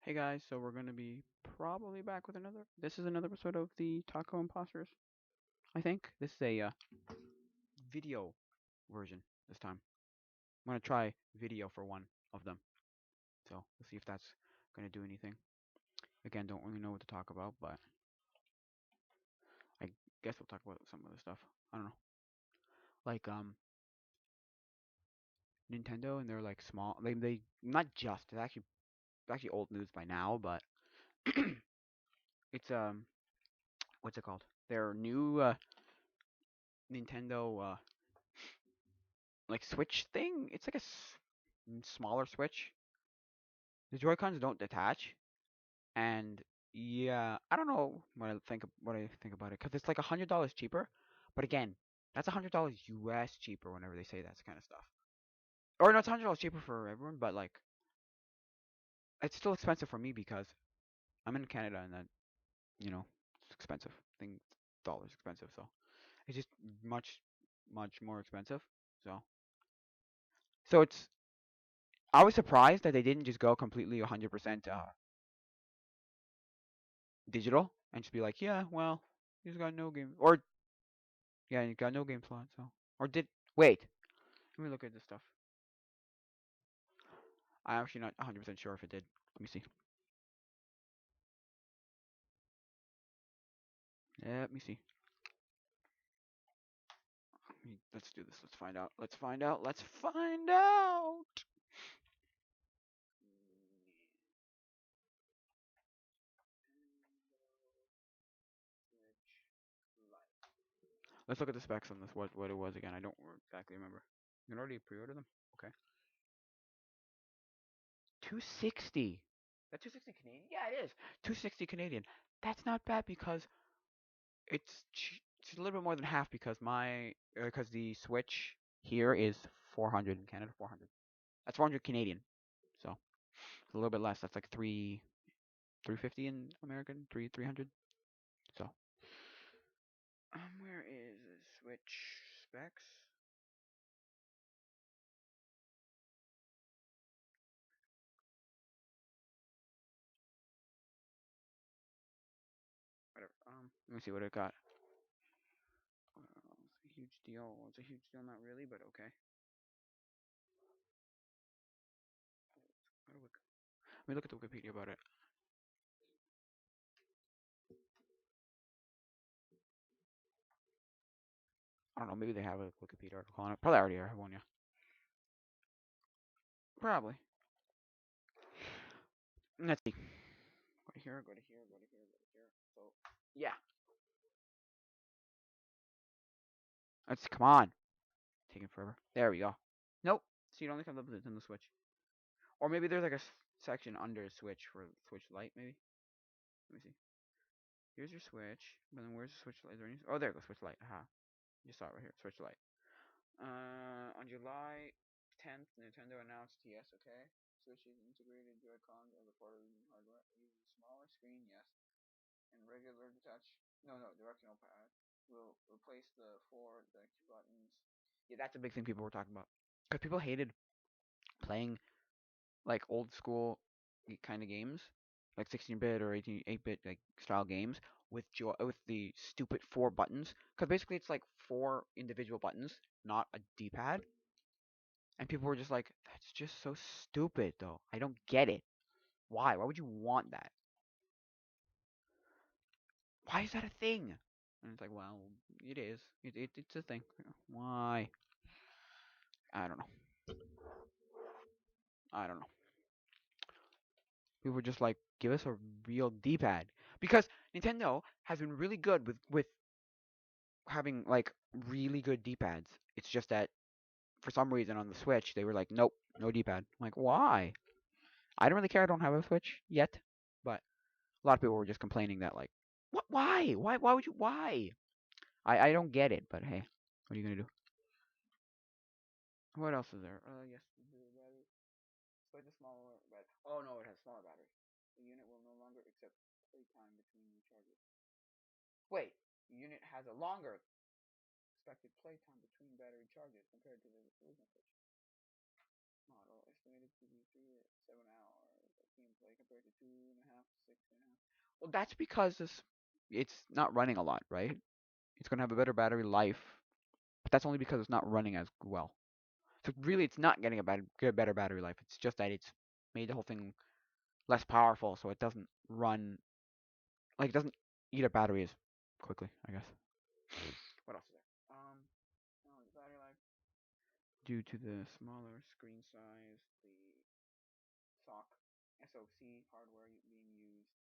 Hey guys, so we're gonna be probably back with another. This is another episode of the Tacoimposters. I think this is a video version this time. I'm gonna try video for one of them, so we'll see if that's gonna do anything. Again, don't really know what to talk about, but I guess we'll talk about some other stuff. I don't know, like Nintendo and they're like small. They not just. It's actually old news by now, but it's what's it called? Their new Nintendo like Switch thing. It's like a smaller Switch. The Joy Cons don't detach, and yeah, I don't know what I think about it because it's like $100 cheaper. But again, that's $100 US cheaper whenever they say that kind of stuff. Or no, it's $100 cheaper for everyone, but like it's still expensive for me because I'm in Canada and that it's expensive. Thing dollars expensive, so it's just much more expensive. So it's I was surprised that they didn't just go completely 100% digital and just be like, yeah, well, he's got no game, or yeah, he got no game slot. So, or did wait? Let me look at this stuff. I'm actually not 100% sure if it did. Let me see. Yeah, let me see. Let's do this. Let's find out. Let's find out. Let's find out. Let's look at the specs on this. What it was again? I don't exactly remember. You can already pre-order them. Okay. 260. That's 260 Canadian. Yeah, it is. 260 Canadian. That's not bad because it's a little bit more than half because because the Switch here is 400 in Canada. 400. That's 400 Canadian. So it's a little bit less. That's like 350 in American. 300. So where is the Switch specs? Whatever. Let me see what it got. It's a huge deal. Well, it's a huge deal, not really, but okay. Let me look at the Wikipedia about it. I don't know. Maybe they have a Wikipedia article on it. Probably already have one. Yeah. Probably. Let's see. Go to here. Go to here. Go to here. Go to here. So yeah. Let's come on. Taking forever. There we go. Nope. So you only comes up with it in the Switch. Or maybe there's like a section under Switch for Switch Lite. Maybe. Let me see. Here's your Switch. But then where's the Switch Lite? Is there any? Oh, there it goes. Switch Lite. Aha. You saw it right here. Switch Lite. On July 10th, Nintendo announced, yes, okay, Switch's integrated Joy-Cons as a part of the hardware. Uses a smaller screen, yes, and regular touch. No, directional pad will replace the four buttons. Yeah, that's a big thing people were talking about. Because people hated playing like old school kind of games, like 16-bit or 8-bit like style games with the stupid four buttons. Because basically it's like four individual buttons, not a D-pad. And people were just like, that's just so stupid, though. I don't get it. Why? Why would you want that? Why is that a thing? And it's like, well, it is. It's a thing. Why? I don't know. I don't know. People were just like, give us a real D-pad because Nintendo has been really good with having like really good D-pads. It's just that for some reason on the Switch they were like, nope, no D-pad. I'm like, why? I don't really care. I don't have a Switch yet, but a lot of people were just complaining that like, what? Why? Why would you? Why? I don't get it. But hey, what are you gonna do? What else is there? Yes, the battery. Despite the smaller battery. Oh no, it has smaller batteries. The unit will no longer accept playtime between recharges. Wait, the unit has a longer expected playtime between battery charges compared to the original Switch model, estimated to be 3 to 7 hours. gameplay compared to 2.5, 6.5. Well, that's because it's not running a lot, right? It's gonna have a better battery life, but that's only because it's not running as well. So really, it's not getting a better battery life. It's just that it's made the whole thing less powerful, so it doesn't run like it doesn't eat up battery as quickly, I guess. What else is there? Oh, the battery life due to the smaller screen size, the SoC hardware being used,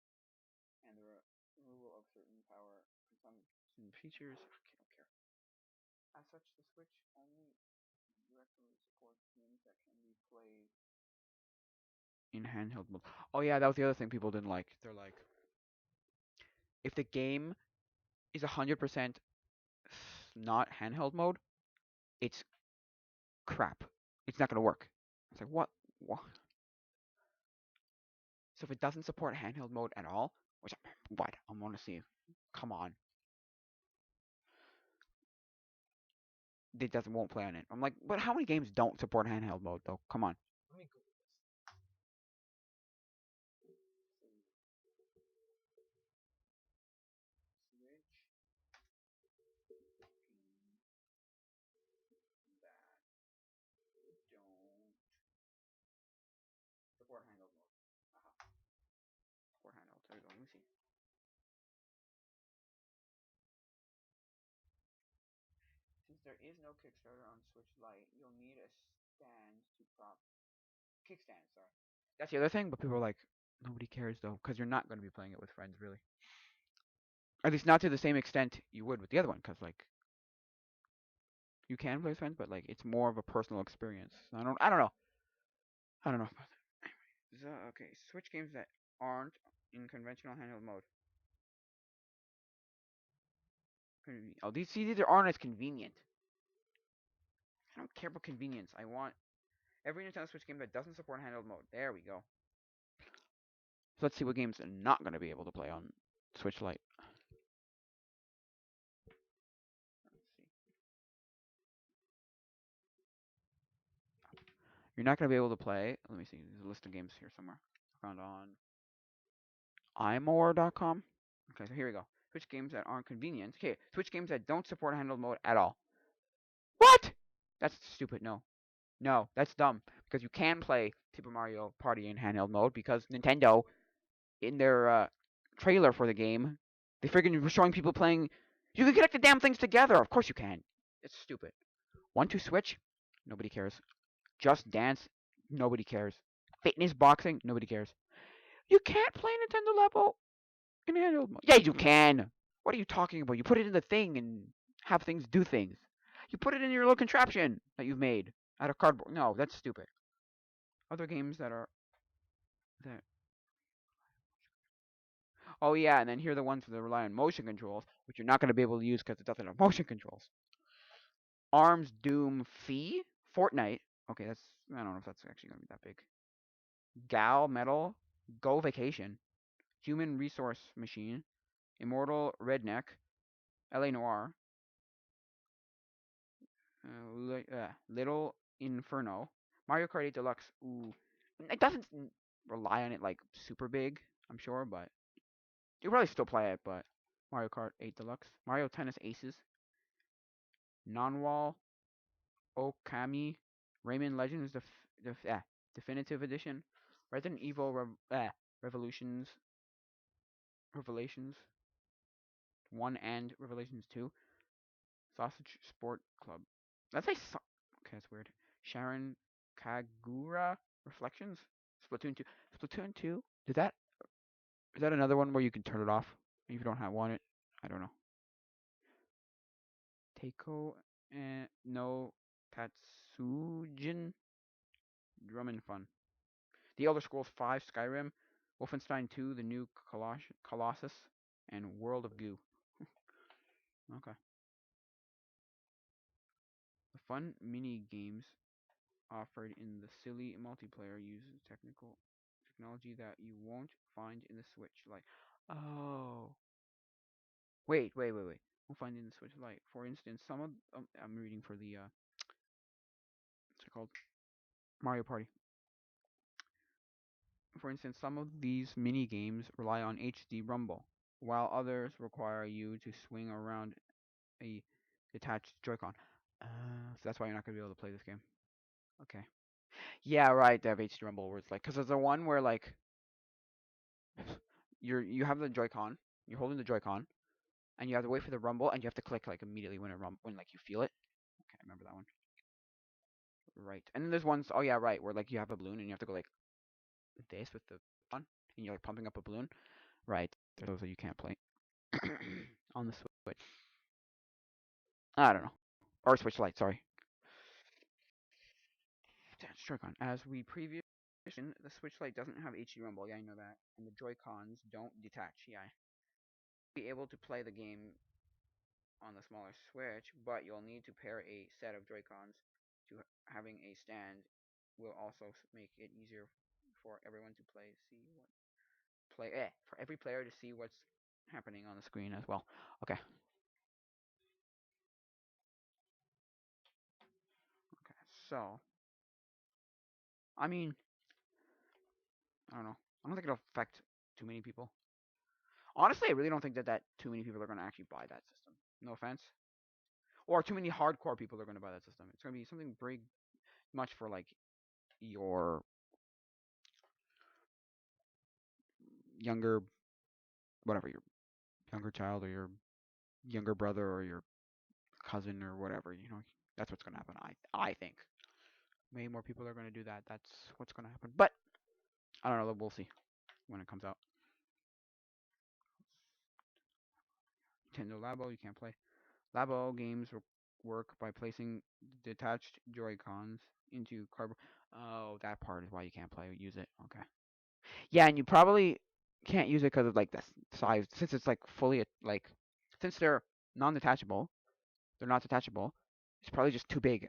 and the removal of certain power consumption features. I don't care. As such, the Switch only directly supports games that can be played in handheld mode. Oh yeah, that was the other thing people didn't like. They're like, if the game is 100% not handheld mode, it's crap. It's not gonna work. It's like what? What? So if it doesn't support handheld mode at all, which what? I want to see. Come on, it doesn't won't play on it. I'm like, but how many games don't support handheld mode though? Come on. Let me Google Switch games that don't support handheld mode. Aha, support handheld. There we go. Let me see. Since there is no Kickstarter on Switch Lite, you'll need a stand to prop kickstand. Sorry. That's the other thing, but people are like, nobody cares though, because you're not going to be playing it with friends, really. At least not to the same extent you would with the other one, because like you can play with friends, but like it's more of a personal experience. I don't know. I don't know about that. So, okay, Switch games that aren't in conventional handheld mode. Oh, these aren't as convenient. I don't care about convenience. I want every Nintendo Switch game that doesn't support handheld mode. There we go. So let's see what games are not going to be able to play on Switch Lite. Let's see. You're not going to be able to play. Let me see. There's a list of games here somewhere. Found on imore.com. Okay, so here we go. Switch games that aren't convenient. Okay, Switch games that don't support handheld mode at all. What? That's stupid. No. No, that's dumb. Because you can play Super Mario Party in handheld mode because Nintendo, in their trailer for the game, they freaking were showing people playing. You can connect the damn things together. Of course you can. It's stupid. 1-2 Switch? Nobody cares. Just Dance? Nobody cares. Fitness Boxing? Nobody cares. You can't play Nintendo level in handheld mode. Yeah, you can. What are you talking about? You put it in the thing and have things do things. You put it in your little contraption that you've made out of cardboard. No, that's stupid. Other games that are that. Oh yeah, and then here are the ones that rely on motion controls, which you're not going to be able to use because it doesn't have motion controls. Arms, Doom, Fee, Fortnite. Okay, that's I don't know if that's actually going to be that big. Gal, Metal, Go Vacation, Human Resource Machine, Immortal Redneck, LA Noir, Little Inferno, Mario Kart 8 Deluxe. Ooh, it doesn't rely on it like super big, I'm sure, but you probably still play it. But Mario Kart 8 Deluxe, Mario Tennis Aces, Non-Wall, Okami, Rayman Legends Definitive Edition, Resident Evil Revolutions, Revelations 1 and Revelations 2, Sausage Sport Club. Let's say okay, that's weird. Sharon Kagura Reflections, Splatoon 2. Splatoon 2. Did that is that another one where you can turn it off if you don't want it? I don't know. Taiko no Tatsujin Drum and Fun. The Elder Scrolls 5 Skyrim, Wolfenstein 2 The New Colossus, and World of Goo. Okay. The fun mini games offered in the silly multiplayer uses technology that you won't find in the Switch. Like, oh, wait. We'll find in the Switch Lite. For instance, some of I'm reading for the what's it called? Mario Party. For instance, some of these mini games rely on HD rumble, while others require you to swing around a detached Joy-Con. So that's why you're not gonna be able to play this game. Okay. Yeah, right. They have HD rumble where it's like, cause there's the one where like you have the Joy-Con, you're holding the Joy-Con, and you have to wait for the rumble, and you have to click like immediately when like you feel it. Okay, I remember that one. Right. And then there's ones. Oh yeah, right. Where like you have a balloon and you have to go like this with the on, and you're like pumping up a balloon. Right. There's those that you can't play on the Switch. I don't know. Or Switch Lite. Sorry. Joy-Con. As we previously mentioned, the Switch Lite doesn't have HD Rumble. Yeah, I know that. And the Joy-Cons don't detach. Yeah. Be able to play the game on the smaller Switch, but you'll need to pair a set of Joy-Cons to having a stand will also make it easier for everyone to play, see what for every player to see what's happening on the screen as well. Okay. Okay. So, I mean, I don't know. I don't think it'll affect too many people. Honestly, I really don't think that too many people are going to actually buy that system. No offense. Or too many hardcore people are going to buy that system. It's going to be something very much for like your younger, whatever, your younger child or your younger brother or your cousin or whatever. That's what's going to happen. I think maybe more people are going to do that. That's what's going to happen. But I don't know. We'll see when it comes out. Nintendo Labo, you can't play. Labo games work by placing detached Joy-Cons into cardboard. Oh, that part is why you can't use it. Okay. Yeah, and you probably can't use it because of like the size, since it's like fully like, since non-detachable, they're not detachable. It's probably just too big.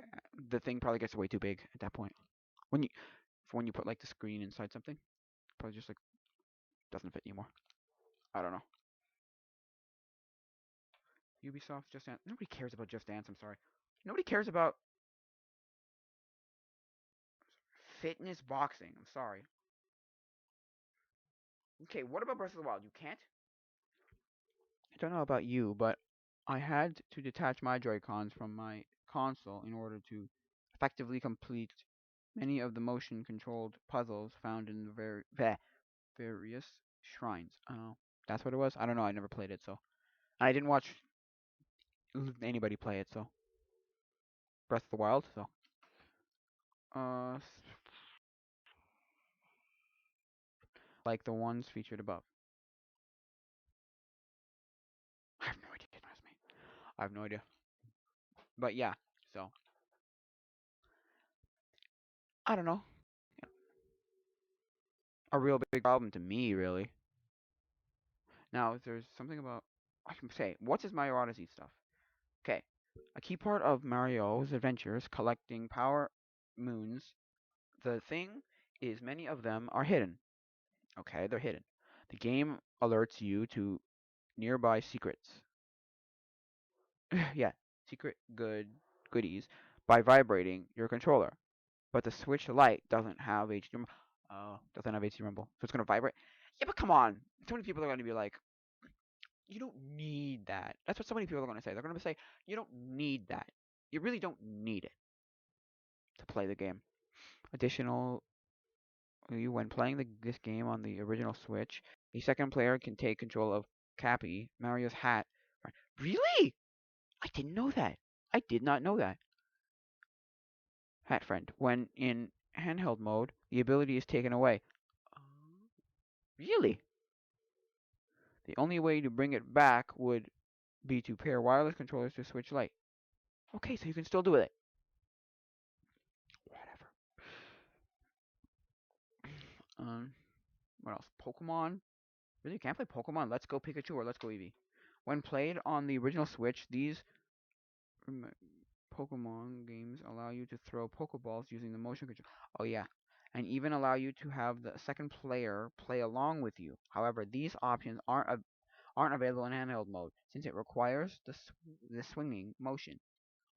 The thing probably gets way too big at that point. When you when you put like the screen inside something, probably just like doesn't fit anymore. I don't know. Ubisoft Just Dance. Nobody cares about Just Dance. I'm sorry. Nobody cares about fitness boxing. I'm sorry. Okay, what about Breath of the Wild? You can't? I don't know about you, but I had to detach my Joy-Cons from my console in order to effectively complete many of the motion controlled puzzles found in the various shrines. Oh, that's what it was? I don't know. I never played it, so. I didn't watch anybody play it, so. Breath of the Wild, so. Uh, like the ones featured above. I have no idea. That's me. I have no idea. But yeah, so. I don't know. A real big problem to me, really. Now, if there's something about, I can say, what is Mario Odyssey stuff? Okay, a key part of Mario's adventures collecting power moons. The thing is, many of them are hidden. Okay, they're hidden. The game alerts you to nearby secrets. Yeah, secret goodies by vibrating your controller. But the Switch Lite doesn't have HD. Doesn't have HD rumble, so it's gonna vibrate. Yeah, but come on, so many people are gonna be like, you don't need that. That's what so many people are gonna say. They're gonna say, you don't need that. You really don't need it to play the game. Additional, when playing this game on the original Switch, a second player can take control of Cappy, Mario's hat. Really? I didn't know that. I did not know that. Hat friend. When in handheld mode, the ability is taken away. Really? The only way to bring it back would be to pair wireless controllers to Switch Lite. Okay, so you can still do it. Whatever. Um, what else? Pokemon. Really, you can't play Pokemon Let's Go Pikachu or Let's Go Eevee. When played on the original Switch, these Pokemon games allow you to throw Pokeballs using the motion control. Oh yeah, and even allow you to have the second player play along with you. However, these options aren't available in handheld mode since it requires the swinging motion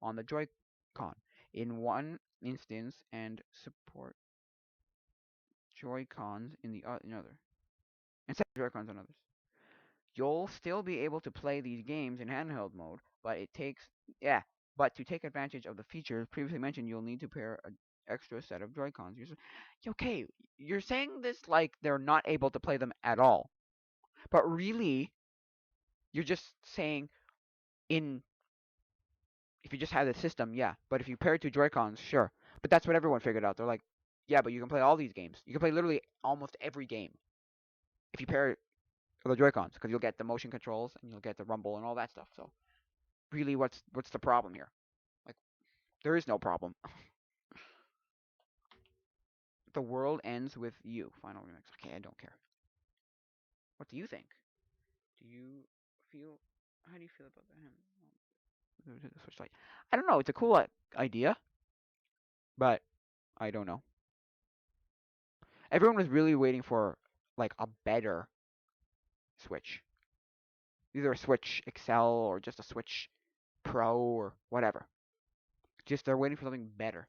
on the Joy-Con in one instance and support Joy-Cons in other instead of Joy-Cons on others. You'll still be able to play these games in handheld mode, but it takes yeah. But to take advantage of the features previously mentioned, you'll need to pair an extra set of Joy-Cons. Okay, you're saying this like they're not able to play them at all, but really, you're just saying in if you just had the system, yeah. But if you pair it to Joy-Cons, sure. But that's what everyone figured out. They're like, yeah, but you can play all these games. You can play literally almost every game if you pair it with the Joy-Cons, because you'll get the motion controls and you'll get the rumble and all that stuff. So really, what's the problem here? Like, there is no problem. The world ends with you. Final remix. Okay, I don't care. What do you think? Do you feel? How do you feel about the Switch Lite? I don't know. It's a cool idea, but I don't know. Everyone was really waiting for like a better Switch, either a Switch XL or just a Switch Pro or whatever. Just they're waiting for something better.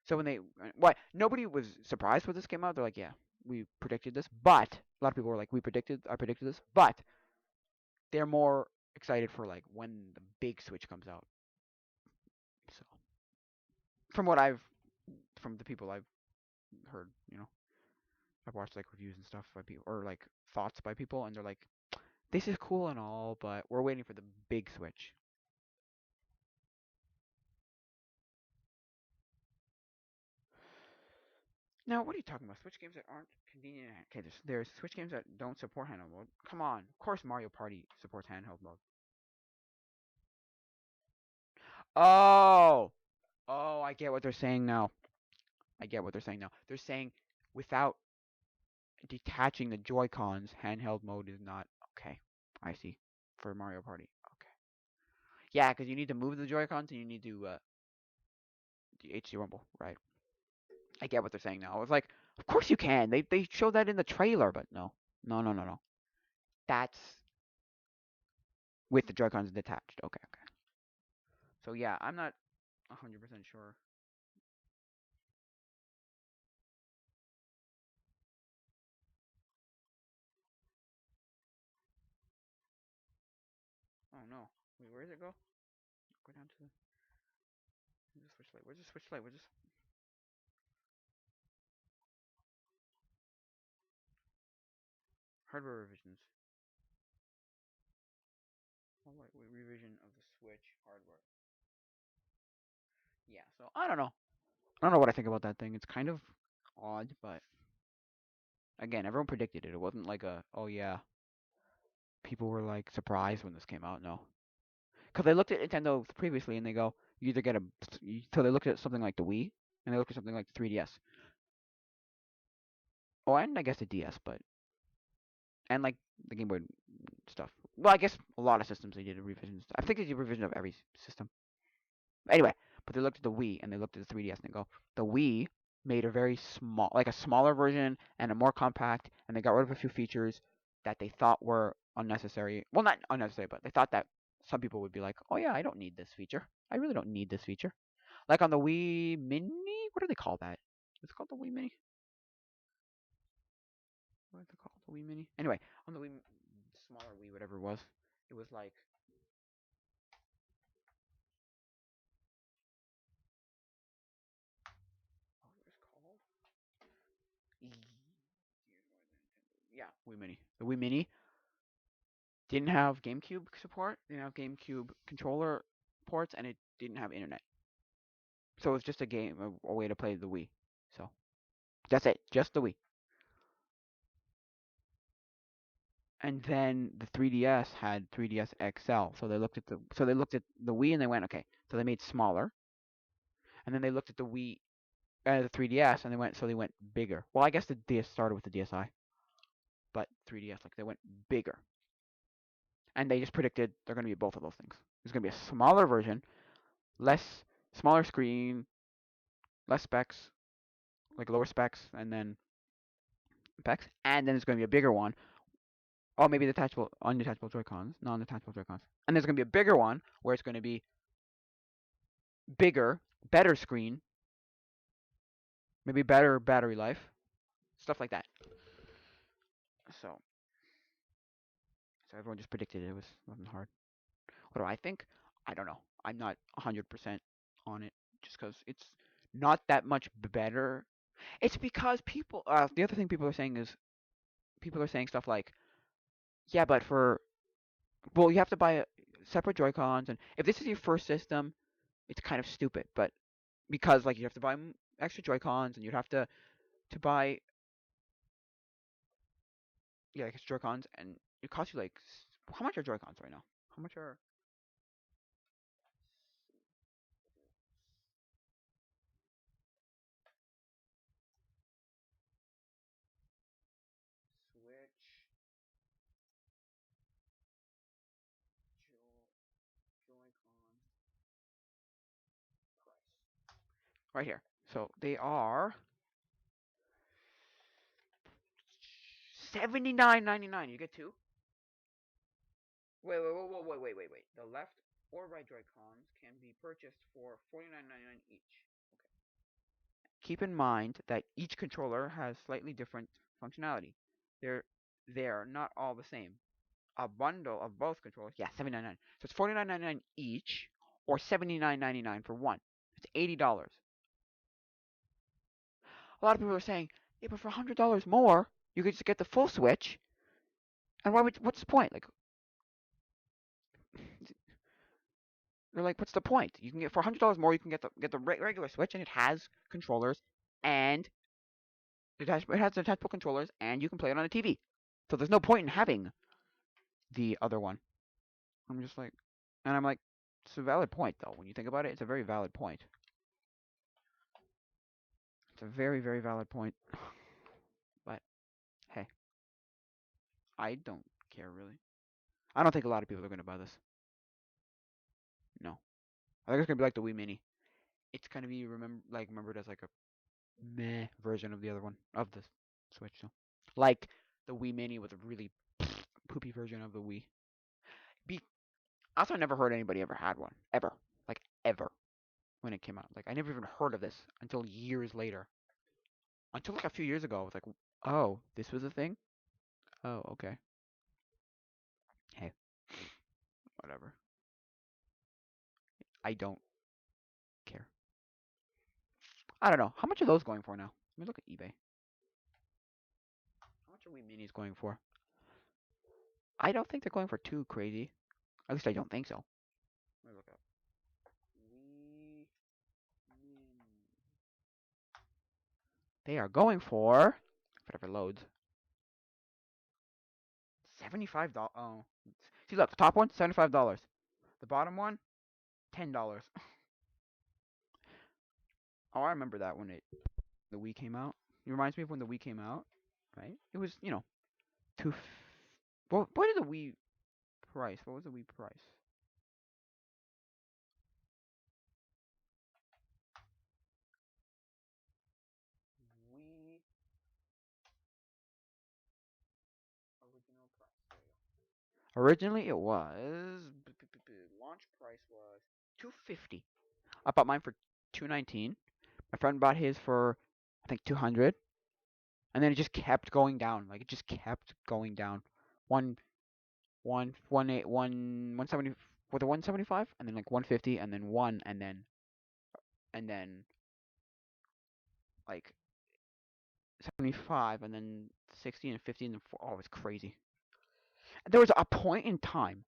So when they what nobody was surprised when this came out. They're like, yeah, we predicted this, but a lot of people were like, I predicted this, but they're more excited for like when the big Switch comes out. So from what from the people I've heard, I've watched like reviews and stuff by people or like thoughts by people, and they're like, this is cool and all, but we're waiting for the big Switch. Now, what are you talking about? Switch games that aren't convenient. Okay, there's Switch games that don't support handheld mode. Come on, of course Mario Party supports handheld mode. Oh, oh, I get what they're saying now. I get what they're saying now. They're saying without detaching the Joy Cons, handheld mode is not okay. I see. For Mario Party, okay. Yeah, because you need to move the Joy Cons and you need to the HD Rumble, right? I get what they're saying now. I was like, of course you can. They showed that in the trailer, but no, no, no, no, no. That's with the Joy Cons detached. Okay, okay. So yeah, I'm not 100% sure. Oh no. Wait, where does it go? Go down to the switch light. Where's the switch light? Where's this hardware revisions? Oh wait, revision of the Switch hardware. Yeah. So I don't know. I don't know what I think about that thing. It's kind of odd, but again, everyone predicted it. It wasn't like a oh yeah, people were like surprised when this came out. No, because they looked at Nintendo previously and they go, you either get a so they looked at something like the Wii and they looked at something like the 3DS. Oh, and I guess the DS, but and like the Game Boy stuff. Well, I guess a lot of systems they did a revision. I think they did a revision of every system. Anyway, but they looked at the Wii and they looked at the 3DS and they go, the Wii made a very small, like a smaller version and a more compact, and they got rid of a few features that they thought were unnecessary. Well, not unnecessary, but they thought that some people would be like, oh yeah, I don't need this feature. I really don't need this feature. Like on the Wii Mini, what do they call that? Is it called the Wii Mini? What is it called? The Wii Mini? Anyway, on the Wii, smaller Wii, whatever it was like, what was it called? Yeah, Wii Mini. The Wii Mini didn't have GameCube support, didn't have GameCube controller ports, and it didn't have internet. So it was just a way to play the Wii. So that's it, just the Wii. And then the 3DS had 3DS XL. So they looked at the Wii and they went, okay. So they made smaller, and then they looked at the 3DS and they went bigger. Well, I guess the DS started with the DSi, but 3DS like they went bigger, and they just predicted they're going to be both of those things. There's going to be a smaller version, less smaller screen, less specs, like lower specs, and then specs, and then there's going to be a bigger one. Oh, maybe detachable, undetachable Joy-Cons, non-detachable Joy-Cons, and there's going to be a bigger one where it's going to be bigger, better screen, maybe better battery life, stuff like that. So, so everyone just predicted it was nothing hard. What do I think? I don't know. I'm not 100% on it just because it's not that much better. It's because people. The other thing people are saying is people are saying stuff like, yeah, but for well, you have to buy separate Joy Cons, and if this is your first system, it's kind of stupid. But because like you have to buy extra Joy Cons, and you'd have to buy yeah, like extra Joy Cons, and it costs you like how much are Joy Cons right now? How much are Switch Joy-Con price? Right here. So they are 79.99. You get two. Wait. The left or right Joy-Cons can be purchased for 49.99 each. Keep in mind that each controller has slightly different functionality. They're they're not all the same. A bundle of both controllers, yeah, 79.99. So it's 49.99 each, or 79.99 for one. It's $80. A lot of people are saying, yeah, but for $100 more, you could just get the full Switch. And what's the point? Like, they're like, what's the point? You can get for $100 more, you can get the regular Switch, and it has controllers, and it has detachable controllers, and you can play it on a TV. So there's no point in having the other one. I'm just like, and I'm like, it's a valid point though. When you think about it, it's a very valid point. It's a very, very valid point. But hey, I don't care really. I don't think a lot of people are gonna buy this. No, I think it's gonna be like the Wii Mini. It's gonna be remembered as like a meh version of the other one of the Switch. So, like the Wii Mini was a really poopy version of the Wii. Be also, I never heard anybody ever had one ever, like ever when it came out. Like I never even heard of this until years later. Until like a few years ago, I was like, oh, this was a thing. Oh, okay. Hey, whatever. I don't care. I don't know. How much are those going for now? Let me look at eBay. How much are Wii Minis going for? I don't think they're going for too crazy. At least I don't think so. Let me look up. Wii Mini. They are going for whatever loads. $75. Oh, see, look, the top one, $75. The bottom one, $10. Oh, I remember that when the Wii came out. It reminds me of when the Wii came out, right? It was two. What is the Wii price? What was the Wii price? Wii original price. There you go. Originally, it was launch price was 250. I bought mine for 219. My friend bought his for I think 200, and then it just kept going down. Like it just kept going down. One, one eight, 170 with a 175, and then like 150, and then one, and then like 75, and then 60 and 50 and then 4. Oh, it's crazy. There was a point in time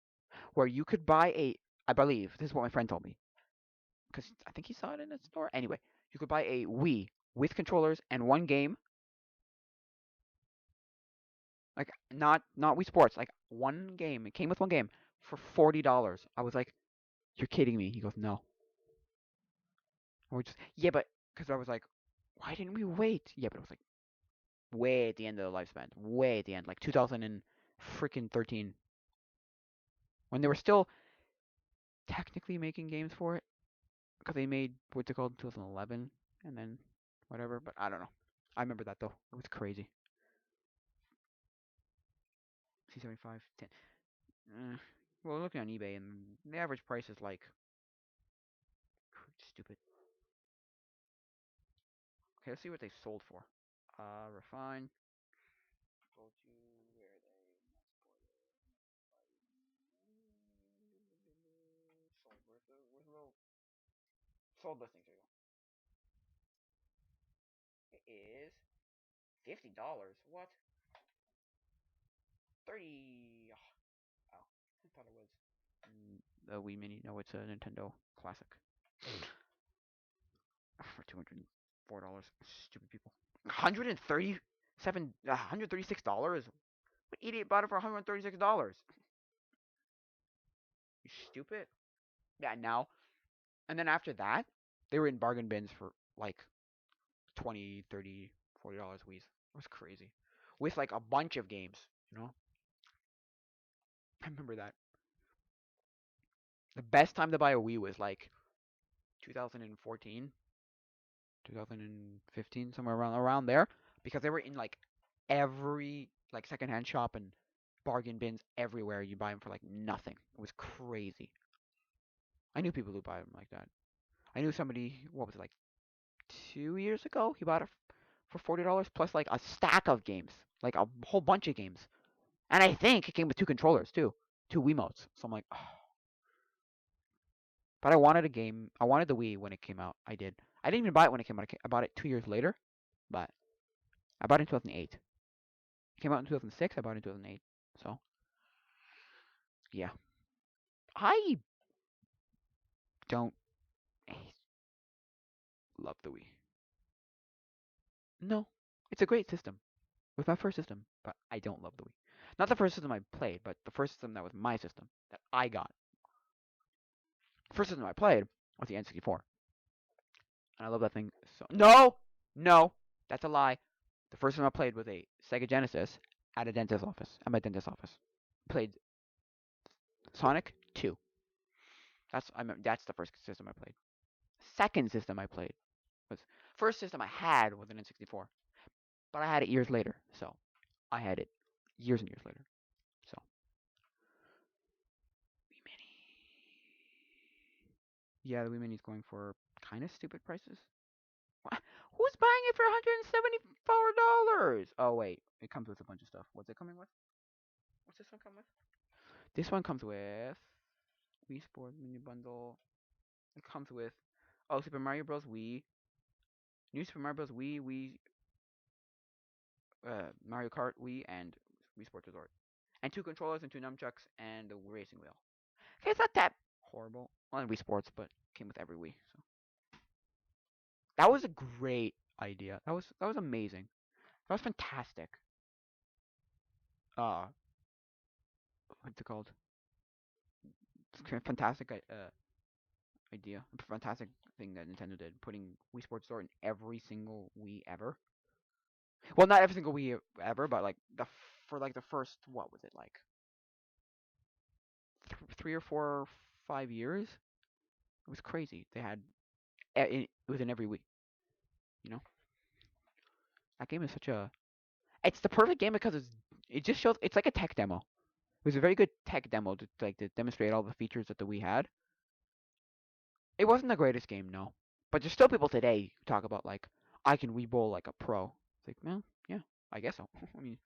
where you could buy I believe this is what my friend told me because I think he saw it in a store. Anyway, you could buy a Wii with controllers and one game, like not Wii Sports, like one game. It came with one game for $40. I was like, "You're kidding me?" He goes, "No." And we're just yeah, but because I was like, "Why didn't we wait?" Yeah, but it was like way at the end of the lifespan, way at the end, like 2000 and freaking 13, when they were still technically making games for it because they made what's it called 2011 and then whatever. But I don't know. I remember that though. It was crazy. C75 10. Well, looking on eBay and the average price is like stupid. Okay, let's see what they sold for. Refine. Go to where are they? Sold. Where's the little sold listings? There you go. It is $50. What? 30. Oh, I thought it was the Wii Mini. No, it's a Nintendo Classic for $204. Stupid people. $136. What idiot bought it for $136? You stupid. Yeah, now. And then after that, they were in bargain bins for like 20, 30, $40 Wii's. It was crazy. With like a bunch of games, you know? I remember that. The best time to buy a Wii was like 2014, 2015, somewhere around there, because they were in like every like secondhand shop and bargain bins everywhere. You buy them for like nothing. It was crazy. I knew people who buy them like that. I knew somebody. What was it, like 2 years ago? He bought it for $40 plus like a stack of games, like a whole bunch of games. And I think it came with two controllers too, two Wiimotes. So I'm like, oh. But I wanted a game. I wanted the Wii when it came out. I did. I didn't even buy it when it came out. I bought it 2 years later, but I bought it in 2008. It came out in 2006. I bought it in 2008. So yeah, I don't love the Wii. No, it's a great system. It was my first system, but I don't love the Wii. Not the first system I played, but the first system that was my system that I got. The first system I played was the N64, and I love that thing so. No, no, that's a lie. The first time I played was a Sega Genesis at a dentist's office. At my dentist's office, played Sonic 2. That's the first system I played. Second system I played was first system I had was an N64, but I had it years later. So I had it years and years later. So Wii Mini. Yeah, the Wii Mini's going for kind of stupid prices. What? Who's buying it for $174? Oh wait, it comes with a bunch of stuff. What's it coming with? What's this one come with? This one comes with Wii Sports Mini Bundle. It comes with Super Mario Bros. Wii, New Super Mario Bros. Mario Kart Wii, and Wii Sports Resort, and two controllers and two nunchucks and a racing wheel. Okay, it's not that horrible. Well, Wii Sports, but came with every Wii. So that was a great idea. That was amazing. That was fantastic. Uh, what's it called? It's a fantastic idea. A fantastic thing that Nintendo did, putting Wii Sports Resort in every single Wii ever. Well, not every single Wii ever, but like for like the first, what was it, like 3 or 4 or 5 years? It was crazy. They had it was in every Wii. You know, that game is such a. It's the perfect game because it just shows. It's like a tech demo. It was a very good tech demo to demonstrate all the features that the Wii had. It wasn't the greatest game, no, but there's still people today who talk about like I can Wii bowl like a pro. It's like, well, yeah, I guess so. I mean,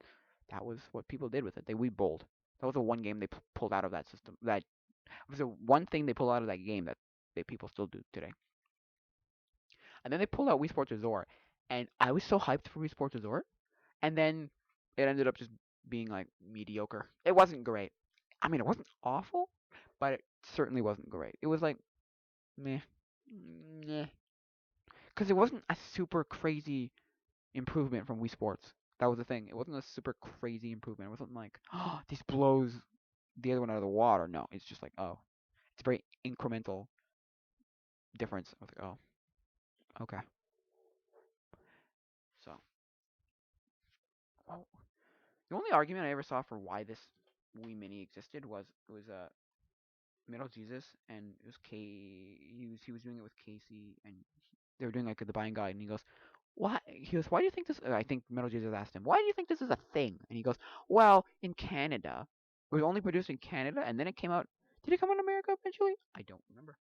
that was what people did with it. They Wii bowled. That was the one game they pulled out of that system. That was the one thing they pulled out of that game that people still do today. And then they pulled out Wii Sports Resort, and I was so hyped for Wii Sports Resort, and then it ended up just being like mediocre. It wasn't great. I mean, it wasn't awful, but it certainly wasn't great. It was like meh, meh, because it wasn't a super crazy improvement from Wii Sports. That was the thing. It wasn't a super crazy improvement. It wasn't like, oh, this blows the other one out of the water. No, it's just like, oh, it's a very incremental difference. I was like, oh, okay. So, well, the only argument I ever saw for why this Wii Mini existed was it was Middle Jesus, and it was he was doing it with Casey, and they were doing like the buying guide, and he goes, "Why?" He goes, "Why do you think this?" I think Middle Jesus asked him, "Why do you think this is a thing?" And he goes, "Well, in Canada, it was only produced in Canada, and then it came out. Did it come out in America eventually? I don't remember.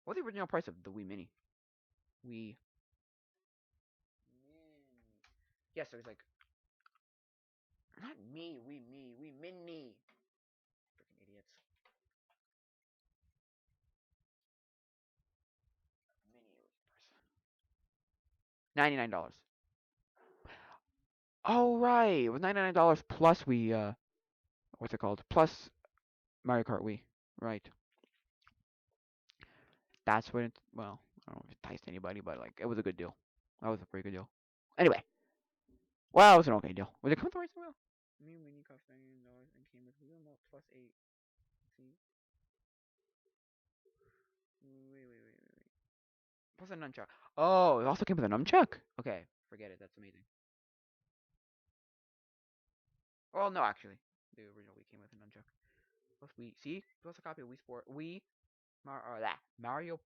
What was the original price of the Wii Mini? Wii Mini. Yeah, so he's like, not me, we mini. Freaking idiots. Mini $99. Oh right, it was $99 plus we what's it called? Plus Mario Kart Wii. Right. That's what it. Well, I don't know if it enticed anybody, but like it was a good deal. That was a pretty good deal. Anyway, well, it was an okay deal. Was it come with the racing wheel? New mini cost $99 and came with wheel nut plus 8. See? Wait. Plus a nunchuck. Oh, it also came with a nunchuck? Okay, forget it. That's amazing. Well, no, actually. The original Wii came with a nunchuck. Plus Wii. See? Plus a copy of Wii Sport. Mario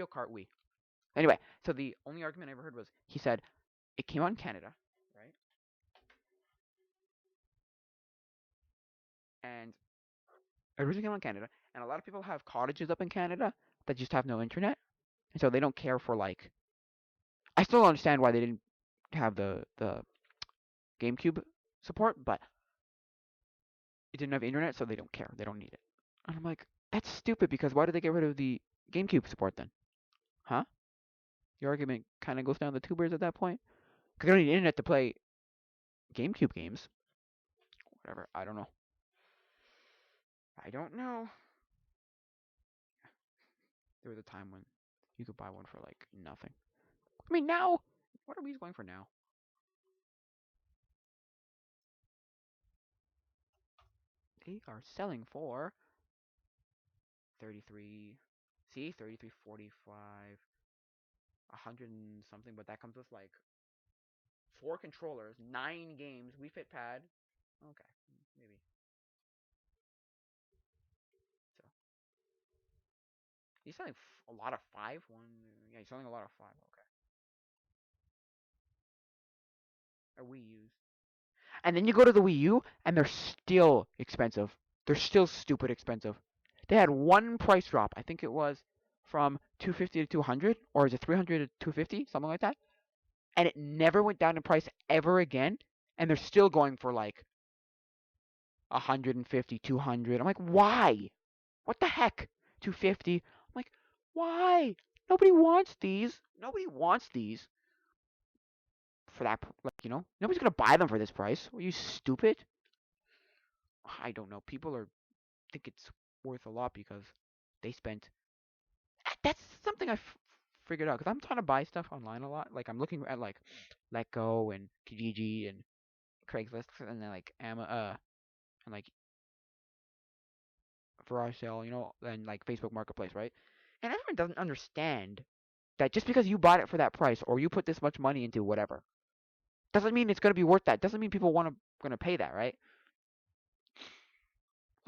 Kart Wii. Anyway, so the only argument I ever heard was he said it came out in Canada, right? And it originally came out in Canada, and a lot of people have cottages up in Canada that just have no internet, and so they don't care for like. I still don't understand why they didn't have the GameCube support, but it didn't have internet, so they don't care. They don't need it. And I'm like, that's stupid because why did they get rid of the GameCube support then? Huh? Your argument kind of goes down the tubers at that point. Because they don't need internet to play GameCube games. Whatever. I don't know. I don't know. There was a time when you could buy one for like nothing. I mean, now, what are we going for now? They are selling for 33. See, 33.45, 100 and something, but that comes with like 4 controllers, 9 games, Wii Fit pad. Okay, maybe. So he's selling a lot of five. Yeah, he's selling a lot of five. Okay, or Wii U's. And then you go to the Wii U, and they're still expensive. They're still stupid expensive. They had one price drop. I think it was from 250 to 200, or is it 300 to 250, something like that. And it never went down in price ever again. And they're still going for like 150, 200. I'm like, why? What the heck? 250. I'm like, why? Nobody wants these. Nobody wants these for that. Like, nobody's gonna buy them for this price. Are you stupid? I don't know. People are think it's worth a lot because they spent. That's something I figured out because I'm trying to buy stuff online a lot. Like I'm looking at like Letgo and Kijiji and Craigslist and then like and like Garage Sale, and like Facebook Marketplace, right? And everyone doesn't understand that just because you bought it for that price or you put this much money into whatever doesn't mean it's gonna be worth that. Doesn't mean people gonna pay that, right?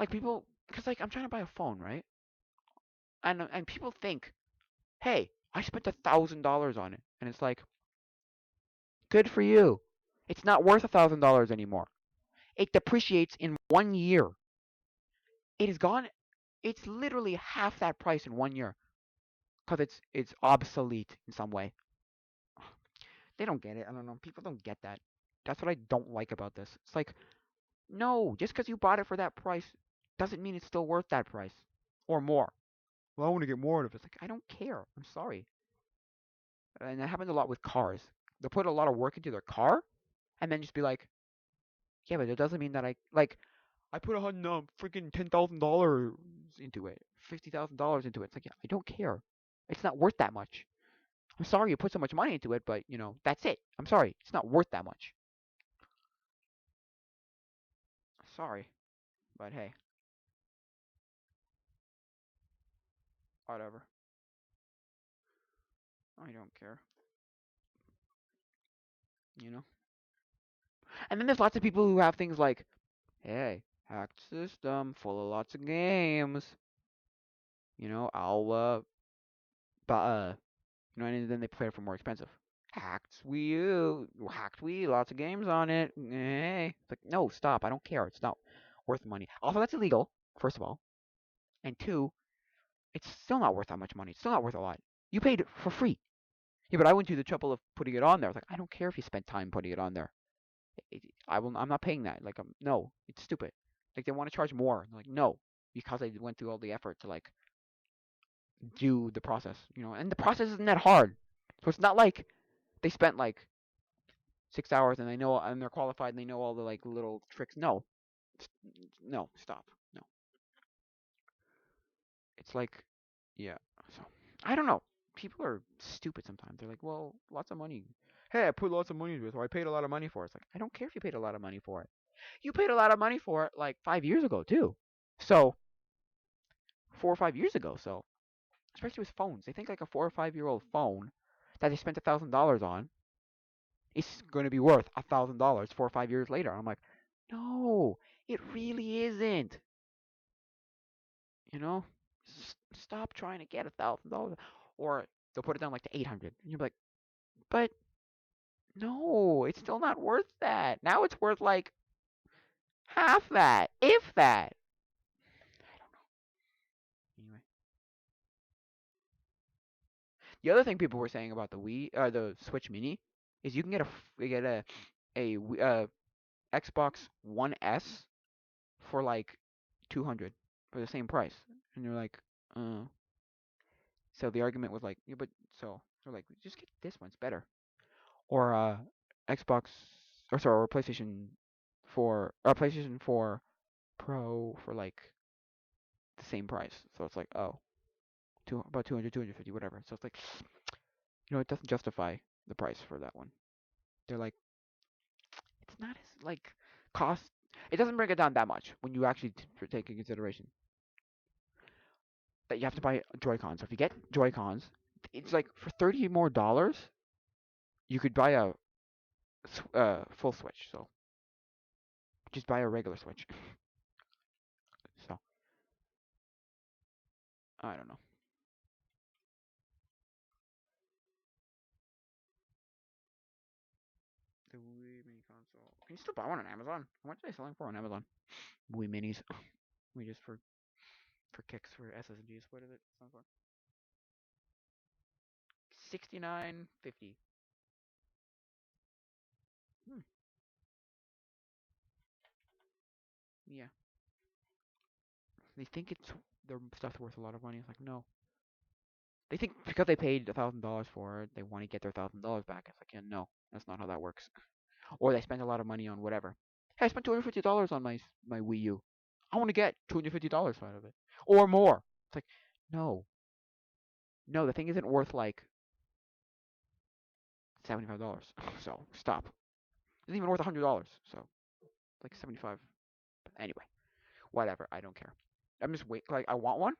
Like people, because like I'm trying to buy a phone, right? And people think, hey, I spent $1,000 on it, and it's like, good for you. It's not worth $1,000 anymore. It depreciates in 1 year. It is gone. It's literally half that price in 1 year because it's obsolete in some way. They don't get it. I don't know. People don't get that. That's what I don't like about this. It's like, no, just because you bought it for that price doesn't mean it's still worth that price or more. Well, I want to get more out of it. It's like, I don't care. I'm sorry. And that happens a lot with cars. They'll put a lot of work into their car and then just be like, yeah, but it doesn't mean that I put freaking $10,000 into it, $50,000 into it. It's like, yeah, I don't care. It's not worth that much. I'm sorry you put so much money into it, but that's it. I'm sorry, it's not worth that much. Sorry, but hey, whatever. I don't care. You know. And then there's lots of people who have things like, hey, hacked system full of lots of games. I'll and then they play it for more expensive. Hacked Wii, lots of games on it. Hey, it's like, no, stop. I don't care. It's not worth the money. Also, that's illegal, first of all. And two, it's still not worth that much money. It's still not worth a lot. You paid for free. Yeah, but I went through the trouble of putting it on there. I was like, I don't care if you spent time putting it on there. I'm not paying that. Like, no, it's stupid. Like they want to charge more. I'm like, no, because I went through all the effort to like do the process, and the process isn't that hard. So it's not like they spent like 6 hours and they know and they're qualified and they know all the like little tricks. No, no, stop. No, it's like, yeah. So I don't know. People are stupid sometimes. They're like, well, lots of money. Hey, I put lots of money into it, or I paid a lot of money for it. It's like, I don't care if you paid a lot of money for it. You paid a lot of money for it like 5 years ago too. So 4 or 5 years ago. So especially with phones, they think like a 4 or 5 year old phone that they spent $1,000 on is going to be worth $1,000 4 or 5 years later. I'm like, no, it really isn't. You know, stop trying to get $1,000, or they'll put it down like to 800, and you're like, but no, it's still not worth that. Now it's worth like half that, if that. I don't know. Anyway, the other thing people were saying about the Switch Mini, is you can get a Xbox One S for like 200 for the same price, and you're like, uh. So the argument was like, yeah, but so they're like, just get this one, it's better. Or Xbox, or sorry, or PlayStation 4 Pro for like the same price. So it's like, oh, about 200, 250, whatever. So it's like, it doesn't justify the price for that one. They're like, it's not as like cost. It doesn't bring it down that much when you actually take in consideration that you have to buy Joy-Cons. So if you get Joy-Cons, it's like for $30 more, you could buy a full Switch. So just buy a regular Switch. So I don't know. The Wii Mini console. Can you still buy one on Amazon? How much are they selling for on Amazon? Wii Minis. We just for kicks for SSDs. What is it? Selling for 69.50. Hmm. Yeah. They think their stuff's worth a lot of money. It's like, no. They think because they paid $1,000 for it, they want to get their $1,000 back. It's like, yeah, no, that's not how that works. Or they spent a lot of money on whatever. Hey, I spent $250 on my Wii U. I want to get $250 out of it, or more. It's like, no, no, the thing isn't worth like $75. So stop. It isn't even worth $100. So like 75. But anyway, whatever. I don't care. I'm just like, I want one.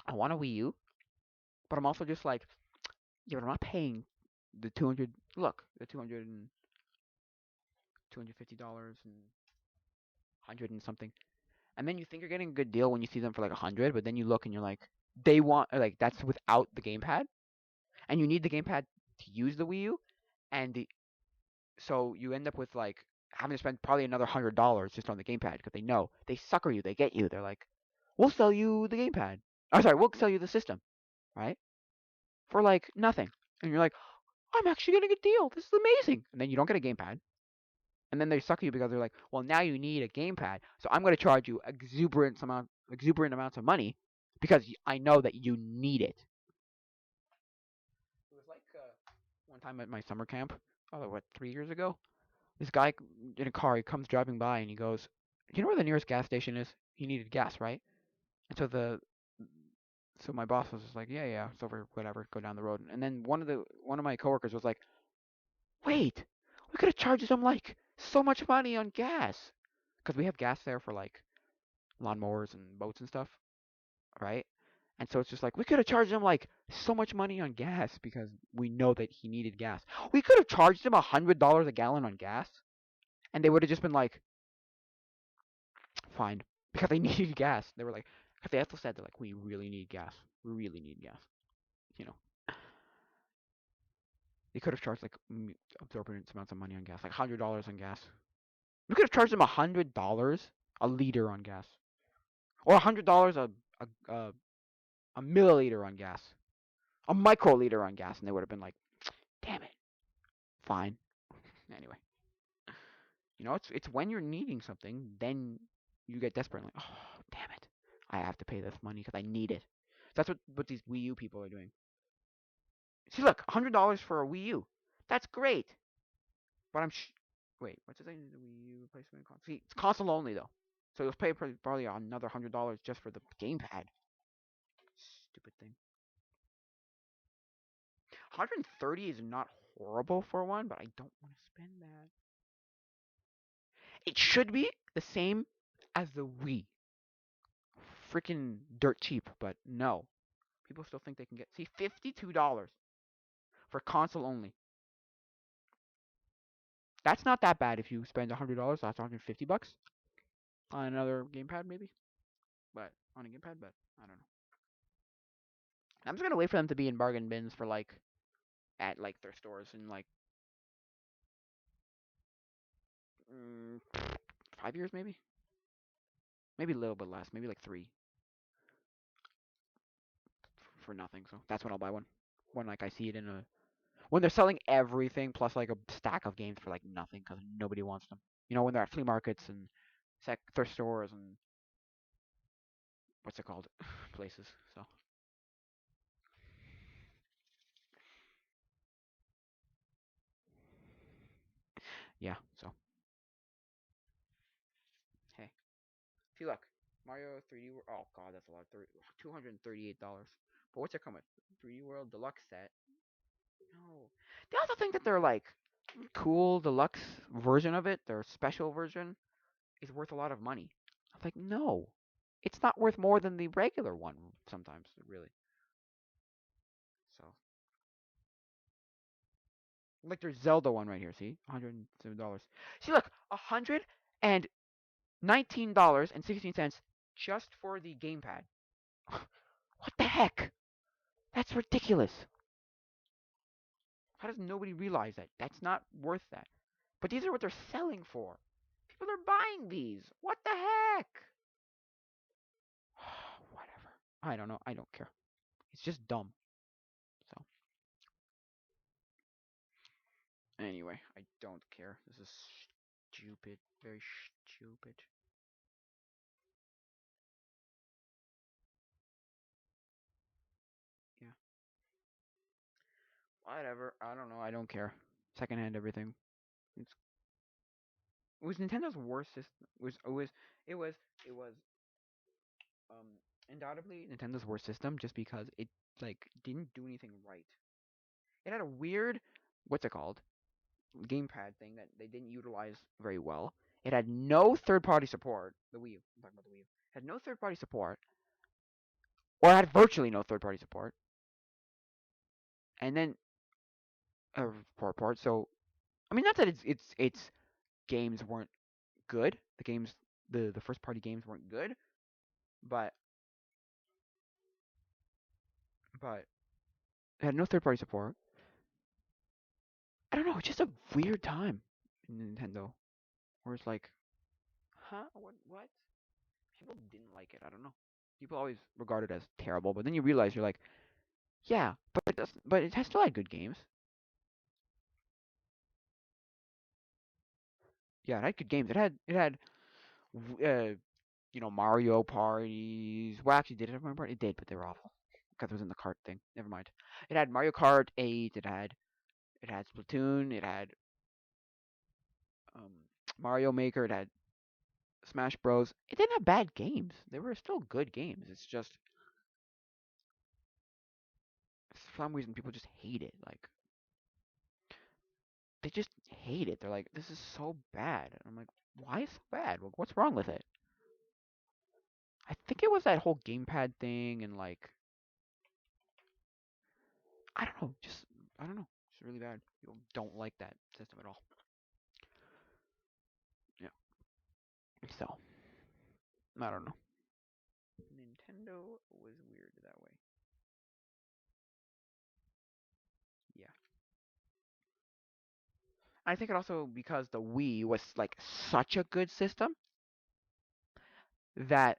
I want a Wii U, but I'm also just like, yeah, but I'm not paying the 200. Look, the 200 and $250 and 100 and something. And then you think you're getting a good deal when you see them for like 100, but then you look and you're like, they want like that's without the gamepad, and you need the gamepad to use the Wii U, and so you end up with like having to spend probably another $100 just on the gamepad because they know they sucker you, they get you. They're like, we'll sell you the gamepad. Oh, sorry, we'll sell you the system, right? For like nothing, and you're like, I'm actually getting a deal. This is amazing. And then you don't get a gamepad, and then they sucker you because they're like, well, now you need a gamepad, so I'm going to charge you exuberant amounts of money because I know that you need it. It was like one time at my summer camp, oh, what, 3 years ago? This guy in a car, he comes driving by and he goes, "Do you know where the nearest gas station is?" He needed gas, right? And so my boss was just like, "Yeah, yeah, it's over, whatever, go down the road." And then one of my coworkers was like, "Wait, we could have charged them like so much money on gas, because we have gas there for like lawnmowers and boats and stuff, right?" And so it's just like we could have charged him like so much money on gas because we know that he needed gas. We could have charged him $100 a gallon on gas, and they would have just been like, fine, because they needed gas. They were like, because they also said they're like, we really need gas. We really need gas. You know, they could have charged like absorbent amounts of money on gas, like $100 on gas. We could have charged them $100 a liter on gas, or $100 a milliliter on gas, a microliter on gas, and they would have been like, Damn it. Fine. Anyway, it's when you're needing something, then you get desperate. Like, oh, damn it, I have to pay this money because I need it. That's what these Wii U people are doing. See, look, $100 for a Wii U. That's great. But wait, what's it saying? The Wii U replacement console. See, it's console only though, so you'll pay probably another $100 just for the gamepad. Stupid thing. 130 is not horrible for one, but I don't want to spend that. It should be the same as the Wii. Freaking dirt cheap, but no. People still think they can get $52 for console only. That's not that bad if you spend $100. That's $150 on another gamepad maybe, but on a gamepad, but I don't know. I'm just gonna wait for them to be in bargain bins for like at like their stores in like 5 years maybe, maybe a little bit less, maybe like 3 for nothing. So that's when I'll buy one. When like I see it in a when they're selling everything plus like a stack of games for like nothing because nobody wants them. When they're at flea markets and thrift stores and what's it called places. So yeah. So hey, see look, Mario 3D World. Oh god, that's a lot. $238. But what's it come with? 3D World Deluxe set. No, they also think that they're like cool deluxe version of it, their special version, is worth a lot of money. I'm like, no, it's not worth more than the regular one sometimes, really. So, like there's Zelda one right here. See, $107. See, look, $119.16 just for the gamepad. What the heck? That's ridiculous. How does nobody realize that? That's not worth that. But these are what they're selling for. People are buying these. What the heck? Whatever. I don't know. I don't care. It's just dumb. So, anyway, I don't care. This is stupid. Very stupid. Yeah. Whatever. I don't know. I don't care. Secondhand everything. It's it was Nintendo's worst system. It was it was um undoubtedly Nintendo's worst system just because it like didn't do anything right. It had a weird what's it called? Gamepad thing that they didn't utilize very well. It had no third party support. The Wii U. I'm talking about the Wii U. It had no third party support. Or had virtually no third party support. And then for part. So I mean not that it's games weren't good. The first party games weren't good, but but it had no third party support. I don't know, it's just a weird time in Nintendo where it's like, huh? What? People didn't like it. I don't know. People always regard it as terrible, but then you realize you're like, yeah, but it has still had good games. Yeah, it had good games. It had uh, Mario parties. Well, actually, did it have Mario Party? It did, but they were awful because it was in the cart thing. Never mind. It had Mario Kart 8. It had Splatoon. It had um, Mario Maker. It had Smash Bros. It didn't have bad games. They were still good games. It's just for some reason people just hate it. Like they just hate it. They're like, this is so bad. And I'm like, why is it so bad? What's wrong with it? I think it was that whole gamepad thing and like I don't know, just I don't know. It's really bad. People don't like that system at all. Yeah. So I don't know. Nintendo was weird that way. Yeah. I think it also because the Wii was like such a good system that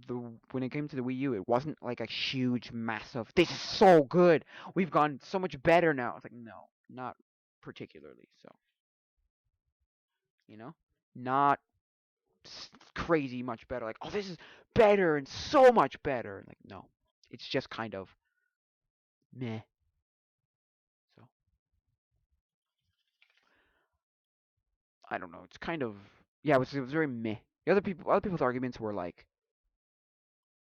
the when it came to the Wii U, it wasn't like a huge, massive. This is so good. We've gone so much better now. It's like no. not particularly. So you know, not crazy much better. Like, oh, this is better and so much better. Like, no, it's just kind of meh. So I don't know. It's kind of yeah. It was very meh. Other people's arguments were like,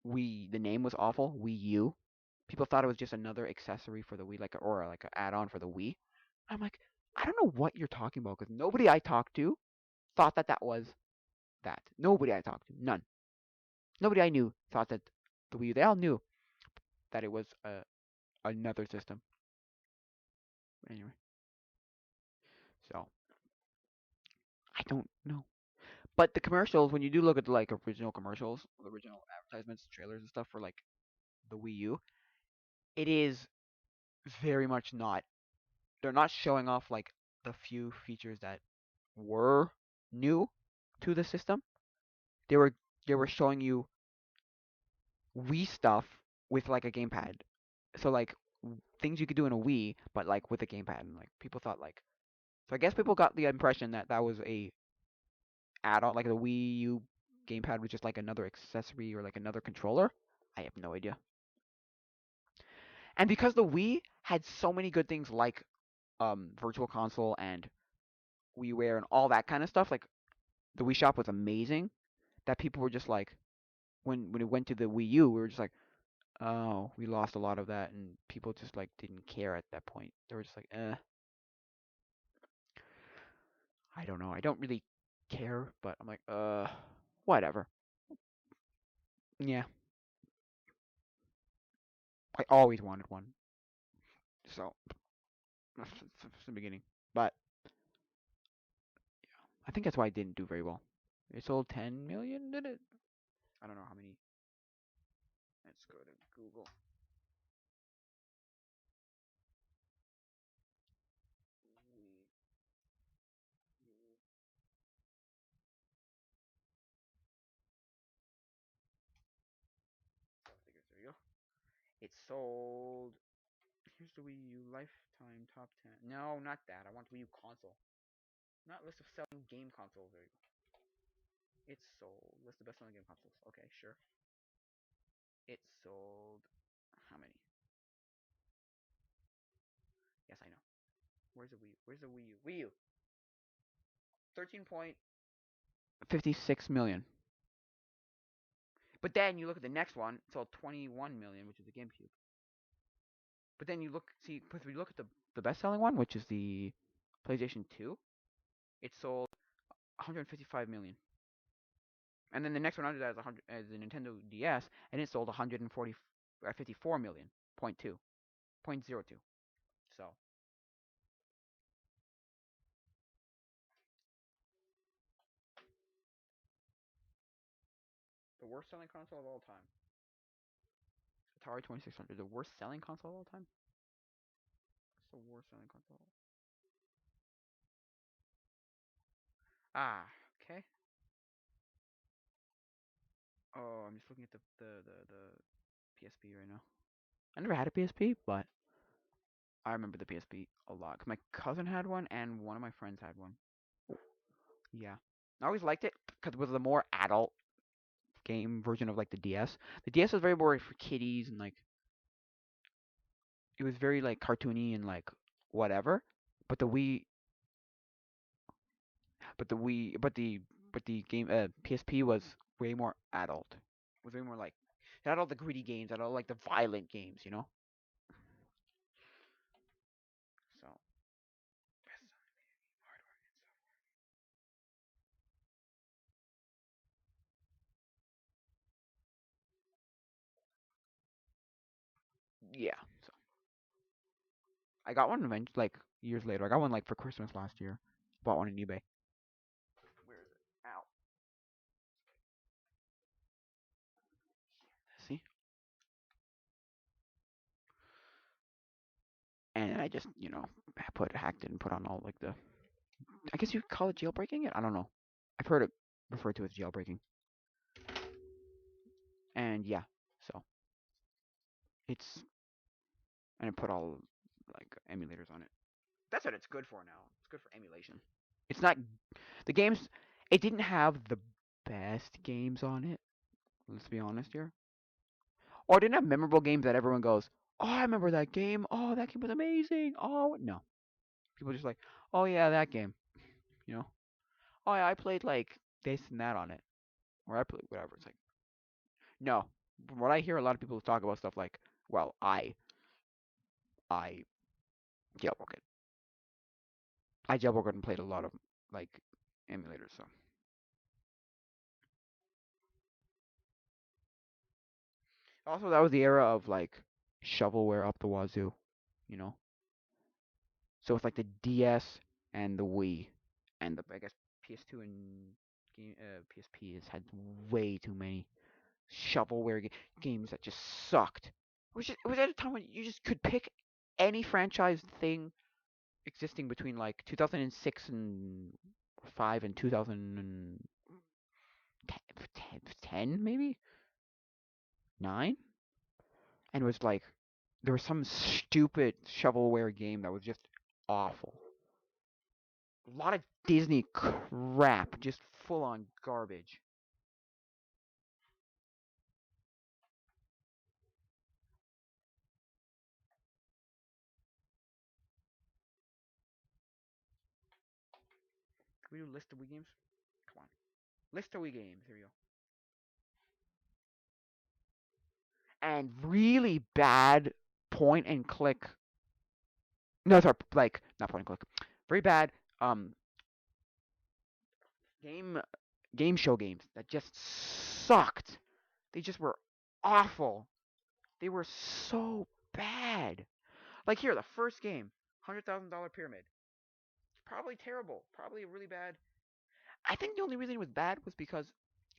the name was awful. Wii U. People thought it was just another accessory for the Wii, or like an add-on for the Wii. I'm like, I don't know what you're talking about because nobody I talked to thought that that was that. Nobody I talked to, none. Nobody I knew thought that the Wii U. They all knew that it was another system. Anyway, so I don't know. But the commercials, when you do look at like original commercials, the original advertisements, trailers, and stuff for like the Wii U, it is very much not. They're not showing off like the few features that were new to the system. They were they were showing you Wii stuff with like a gamepad. So like things you could do in a Wii, but like with a gamepad. And like people thought like, so I guess people got the impression that that was a add-on, like the Wii U gamepad was just like another accessory or like another controller. I have no idea. And because the Wii had so many good things like Virtual Console and WiiWare and all that kind of stuff, like the Wii Shop was amazing. That people were just like, when it went to the Wii U, we were just like, oh, we lost a lot of that, and people just like didn't care at that point. They were just like, I don't know. I don't really care, but I'm like, whatever. Yeah, I always wanted one, so since the beginning. But I think that's why it didn't do very well. It sold 10 million, did it? I don't know how many. Let's go to Google. There you go. It sold. Here's the Wii U lifetime top 10. No, not that. I want Wii U console. Not list of selling game consoles. There you go. It sold. List of best selling game consoles. Okay, sure. It sold. How many? Yes, I know. Where's the Wii U? Where's the Wii U? Wii U. 13.56 million. But then you look at the next one, it sold 21 million, which is the GameCube. But then you look, see, if we look at the best selling one, which is the PlayStation 2, it sold 155 million. And then the next one under that is the Nintendo DS, and it sold 54 million, point two, point zero two. So the worst selling console of all time. Atari 2600, the worst selling console of all time. What's the worst selling console? Ah, okay. Oh, I'm just looking at the PSP right now. I never had a PSP, but I remember the PSP a lot. 'Cause my cousin had one, and one of my friends had one. Yeah, I always liked it because it was the more adult game version of like the DS. The DS was very more for kiddies and like it was very like cartoony and like whatever. But the Wii, but the Wii, but the game PSP was way more adult. It was way more like it had all the gritty games, it had all like the violent games, you know. So yeah, so I got one like years later. I got one like for Christmas last year. Bought one on eBay. Where is it? Ow. See? And I just, hacked it and put on all like the. I guess you could call it jailbreaking it. I don't know. I've heard it referred to as jailbreaking. And yeah, so it's and I put all like emulators on it. That's what it's good for now. It's good for emulation. It's not the games. It didn't have the best games on it. Let's be honest here. Or it didn't have memorable games that everyone goes, "Oh, I remember that game. Oh, that game was amazing." Oh, no. People just like, "Oh yeah, that game." You know. Oh yeah, I played like this and that on it, or I played whatever. It's like, no. From what I hear, a lot of people talk about stuff like, "Well, I jailbroke it. I jailbroke it and played a lot of like emulators." So also that was the era of like shovelware up the wazoo. You know. So it's like the DS and the Wii, and the I guess PS2 and PSP has had way too many shovelware games that just sucked. It was at a time when you just could pick any franchise thing existing between like 2006 and 5 and 2010 maybe 9, and it was like there was some stupid shovelware game that was just awful. A lot of Disney crap, just full on garbage. Can we do list of Wii games? Come on, list of Wii games. Here we go. And really bad point and click. No, sorry, like not point and click. Very bad um game game show games that just sucked. They just were awful. They were so bad. Like here, the first game, $100,000 Pyramid. It's probably terrible. Probably really bad. I think the only reason it was bad was because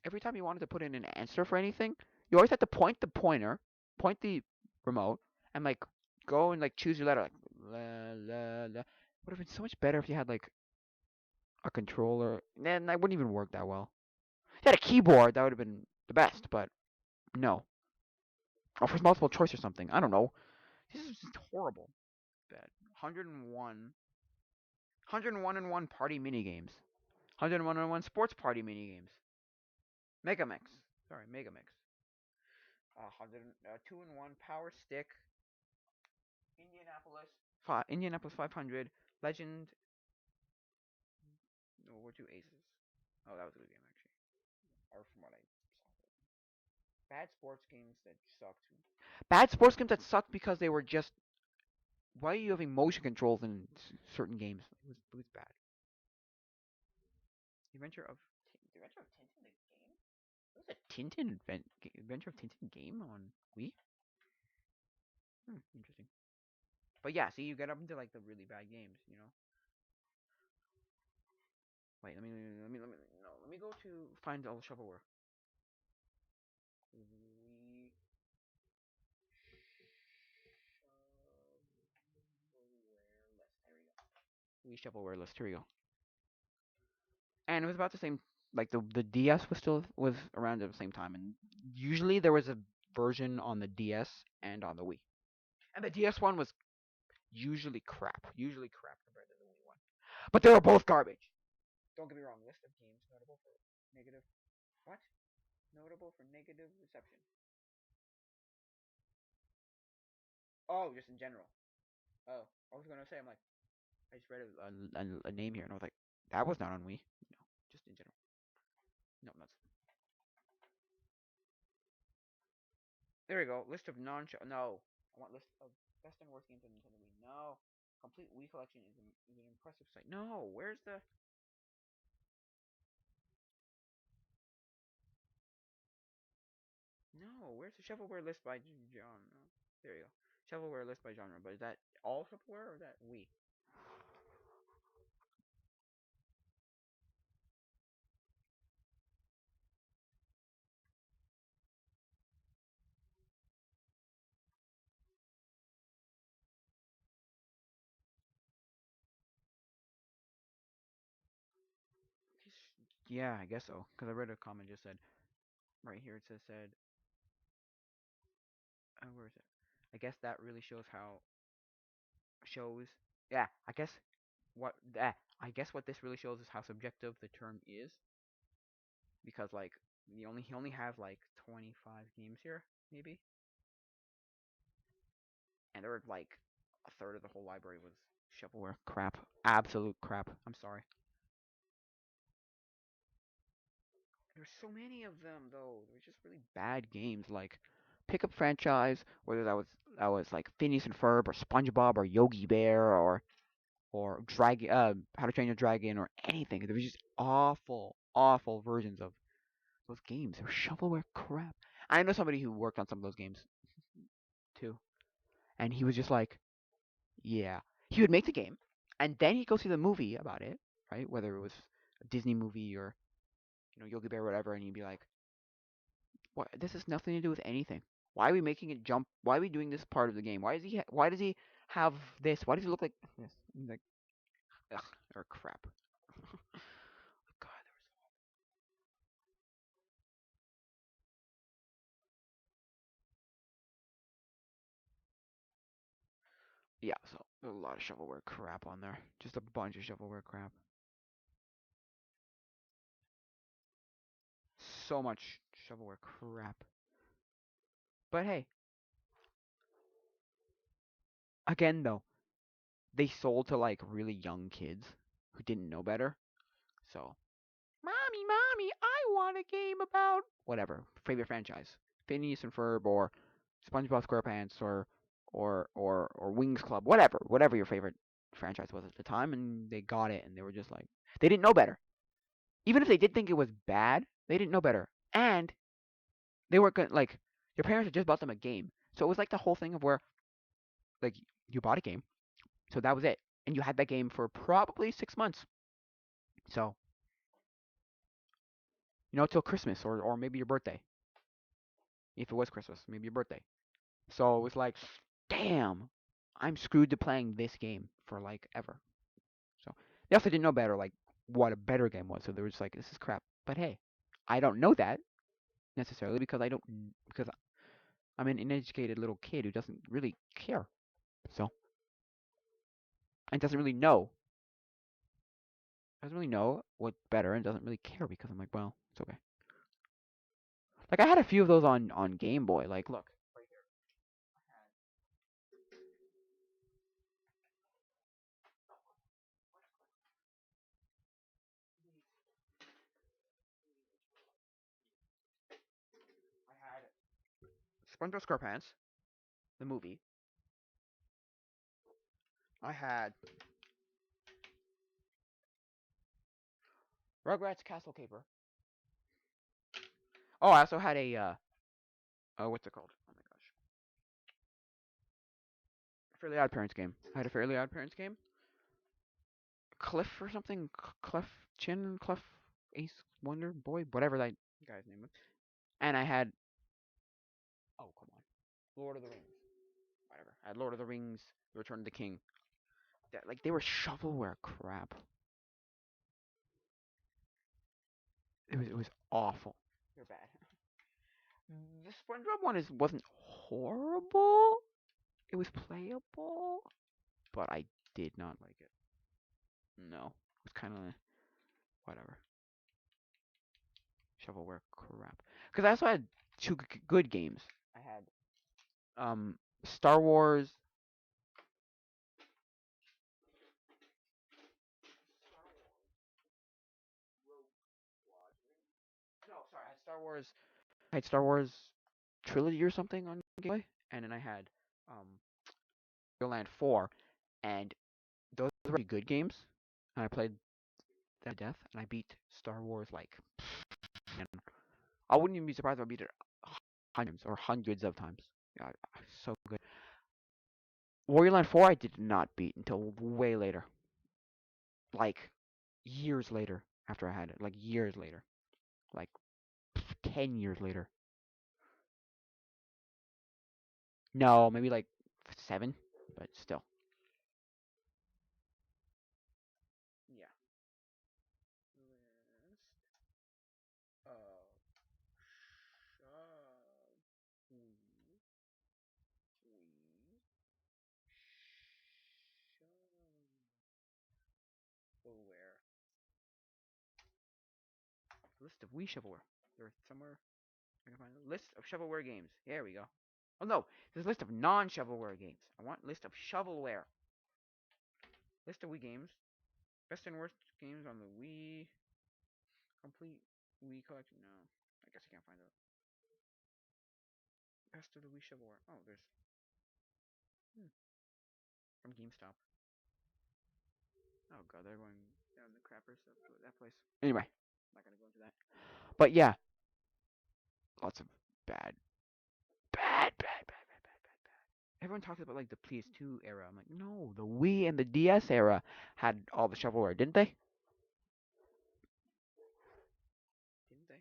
every time you wanted to put in an answer for anything, you always had to point the pointer, point the remote, and like go and like choose your letter. Like la la la. Would have been so much better if you had like a controller. Then that wouldn't even work that well. If you had a keyboard, that would have been the best. But no. Or for multiple choice or something. I don't know. This is just horrible. Bad. 101. 101 and 1 party mini games. 101 and 1 sports party mini games. Megamix. Sorry, Megamix. 2 and 1 Power Stick. Indianapolis. Indianapolis 500. Legend. No, we're two aces. Oh, that was a good game actually. Or from what I saw. Bad sports games that sucked. Bad sports games that sucked because they were just. Why are you having motion controls in certain games? It was bad. The Adventure of Tintin the game. There was a Adventure of Tintin game on Wii. Interesting. But yeah, see, you get up into like the really bad games, you know. Wait, let me go to find all the shovelware. Wii Wii shovelware list. Here we go. And it was about the same. Like the DS was around at the same time, and usually there was a version on the DS and on the Wii. And the DS one was usually crap compared to the Wii one. But they were both garbage. Don't get me wrong. List of games notable for negative. What? Notable for negative reception. Oh, just in general. Oh, I was gonna say, I'm like, I just read a name here, and I was like, that was not on Wii. No, just in general. No, nuts. There we go. List of non-show. No, I want list of best and worst games on Nintendo Wii. No, complete Wii collection is an impressive sight. No, where's the? No, where's the shovelware list by genre? There you go. Shovelware list by genre. But is that all shovelware or is that Wii? Yeah, I guess so. Because I read a comment just said right here. It said, where is it? I guess that really shows how shows Yeah, what eh, I guess what this really shows is how subjective the term is, because like he only has like 25 games here maybe, and there were like a third of the whole library was shovelware crap, absolute crap. I'm sorry. There's so many of them though. They're just really bad games. Like pickup franchise, whether that was like Phineas and Ferb or SpongeBob or Yogi Bear or Dragon, How to Train Your Dragon or anything. There was just awful, awful versions of those games. They were shovelware crap. I know somebody who worked on some of those games too, and he was just like, yeah, he would make the game, and then he'd go see the movie about it, right? Whether it was a Disney movie or Yogi Bear or whatever, and he'd be like, what? This has nothing to do with anything. Why are we making it jump? Why are we doing this part of the game? Why does he have this? Why does he look like this? He's like, ugh, or crap. God, yeah. So there's a lot of shovelware crap on there. Just a bunch of shovelware crap. So much shovelware crap. But hey, again though, they sold to like really young kids who didn't know better. So, mommy, I want a game about whatever favorite franchise, Phineas and Ferb or SpongeBob SquarePants or Wings Club, whatever your favorite franchise was at the time, and they got it, and they were just like they didn't know better. Even if they did think it was bad, they didn't know better, and they weren't gonna like your parents had just bought them a game, so it was like the whole thing of where like you bought a game, so that was it, and you had that game for probably 6 months, so till Christmas or maybe your birthday, if it was Christmas, maybe your birthday. So it was like, damn, I'm screwed to playing this game for like ever. So they also didn't know better, like what a better game was. So they were just like, this is crap. But hey, I don't know that necessarily because I'm an uneducated little kid who doesn't really care. So and doesn't really know what's better and doesn't really care because I'm like, well, it's okay. Like I had a few of those on Game Boy. Like, look, I had SpongeBob SquarePants, the movie. I had Rugrats Castle Caper. Oh, I also had a what's it called? Oh my gosh, Fairly Odd Parents game. I had a Fairly Odd Parents game. Cliff or something. Cliff Ace Wonder Boy, whatever that guy's name was. And I had come on, Lord of the Rings, whatever. I had Lord of the Rings, Return of the King. Like they were shovelware crap. It was awful. They're bad. The SpongeBob one wasn't horrible. It was playable, but I did not like it. No, it was kind of whatever. Shovelware crap. Because I also had two good games. I had Star Wars. No, sorry, I had Star Wars. I had Star Wars trilogy or something on Game Boy, and then I had um Land 4, and those were really good games. And I played that to death, and I beat Star Wars like, and I wouldn't even be surprised if I beat it hundreds or hundreds of times. Yeah, so good. Warrior Land 4 I did not beat until way later. Like years later after I had it. Like years later. Like 10 years later. No, maybe like 7, but still. Yeah. List of we List of Wii shovelware. There's somewhere I can find a list of shovelware games. Here we go. Oh no, there's a list of non-shovelware games. I want list of shovelware. List of Wii games. Best and worst games on the Wii. Complete Wii collection. No, I guess I can't find it. Best of the Wii shovelware. Oh, there's from GameStop. Oh god, they're going down the crappers of that place. Anyway, I'm not gonna go into that. But yeah, lots of bad, bad. Everyone talks about like the PS2 era. I'm like, no, the Wii and the DS era had all the shovelware, didn't they? Didn't they?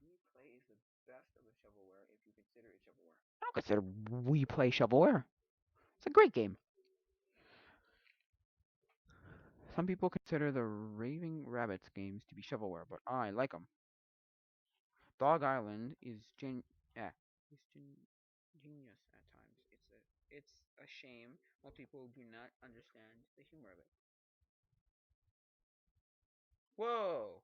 Wii Play is the best of the shovelware if you consider it shovelware. I don't consider Wii Play shovelware. It's a great game. Some people consider the Raving Rabbits games to be shovelware, but I like them. Dog Island yeah, genius at times. It's a shame when people do not understand the humor of it. Whoa!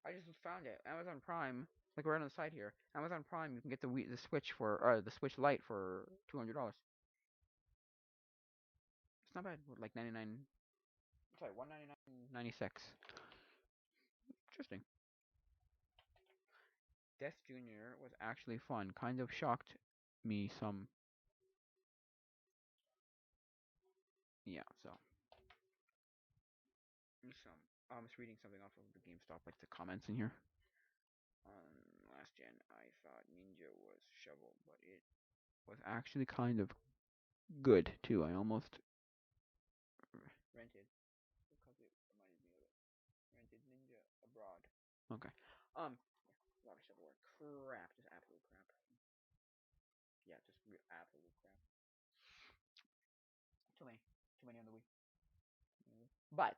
I just found it. Amazon Prime, like right on the side here. Amazon Prime, you can get the Switch for the Switch Lite for $200. It's not bad. Like 99. Sorry, 199.96. Interesting. Death Junior was actually fun. Kind of shocked me some. Yeah. So some. I was reading something off of the GameStop, like the comments in here. On last gen, I thought Ninja was shovel, but it was actually kind of good too. I almost rented because it reminded me of it. Rented Ninja Abroad. Okay. A lot of shovelware. Crap, just absolute crap. Yeah, just absolute crap. Too many, too many on the Wii. But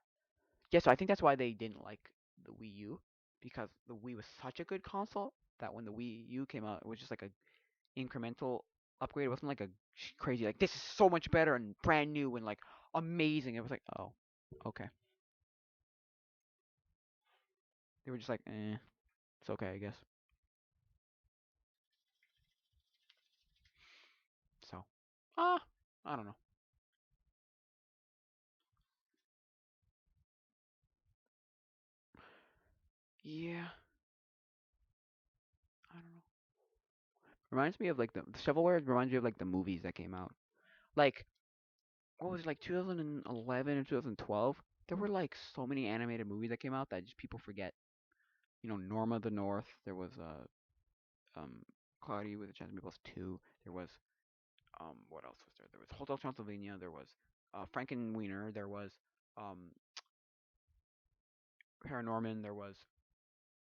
yeah, so I think that's why they didn't like the Wii U because the Wii was such a good console that when the Wii U came out, it was just like a incremental upgrade. It wasn't like a crazy like this is so much better and brand new and like amazing. It was like oh, okay. They were just like it's okay, I guess. So I don't know. Yeah, I don't know. Reminds me of like the shovelware. Reminds me of like the movies that came out. Like what was it, like 2011 or 2012? There were like so many animated movies that came out that just people forget. You know, Norma the North. There was Cloudy with a Chance of Meatballs 2. There was what else was there? There was Hotel Transylvania. There was Frankenweenie. There was um Paranorman. There was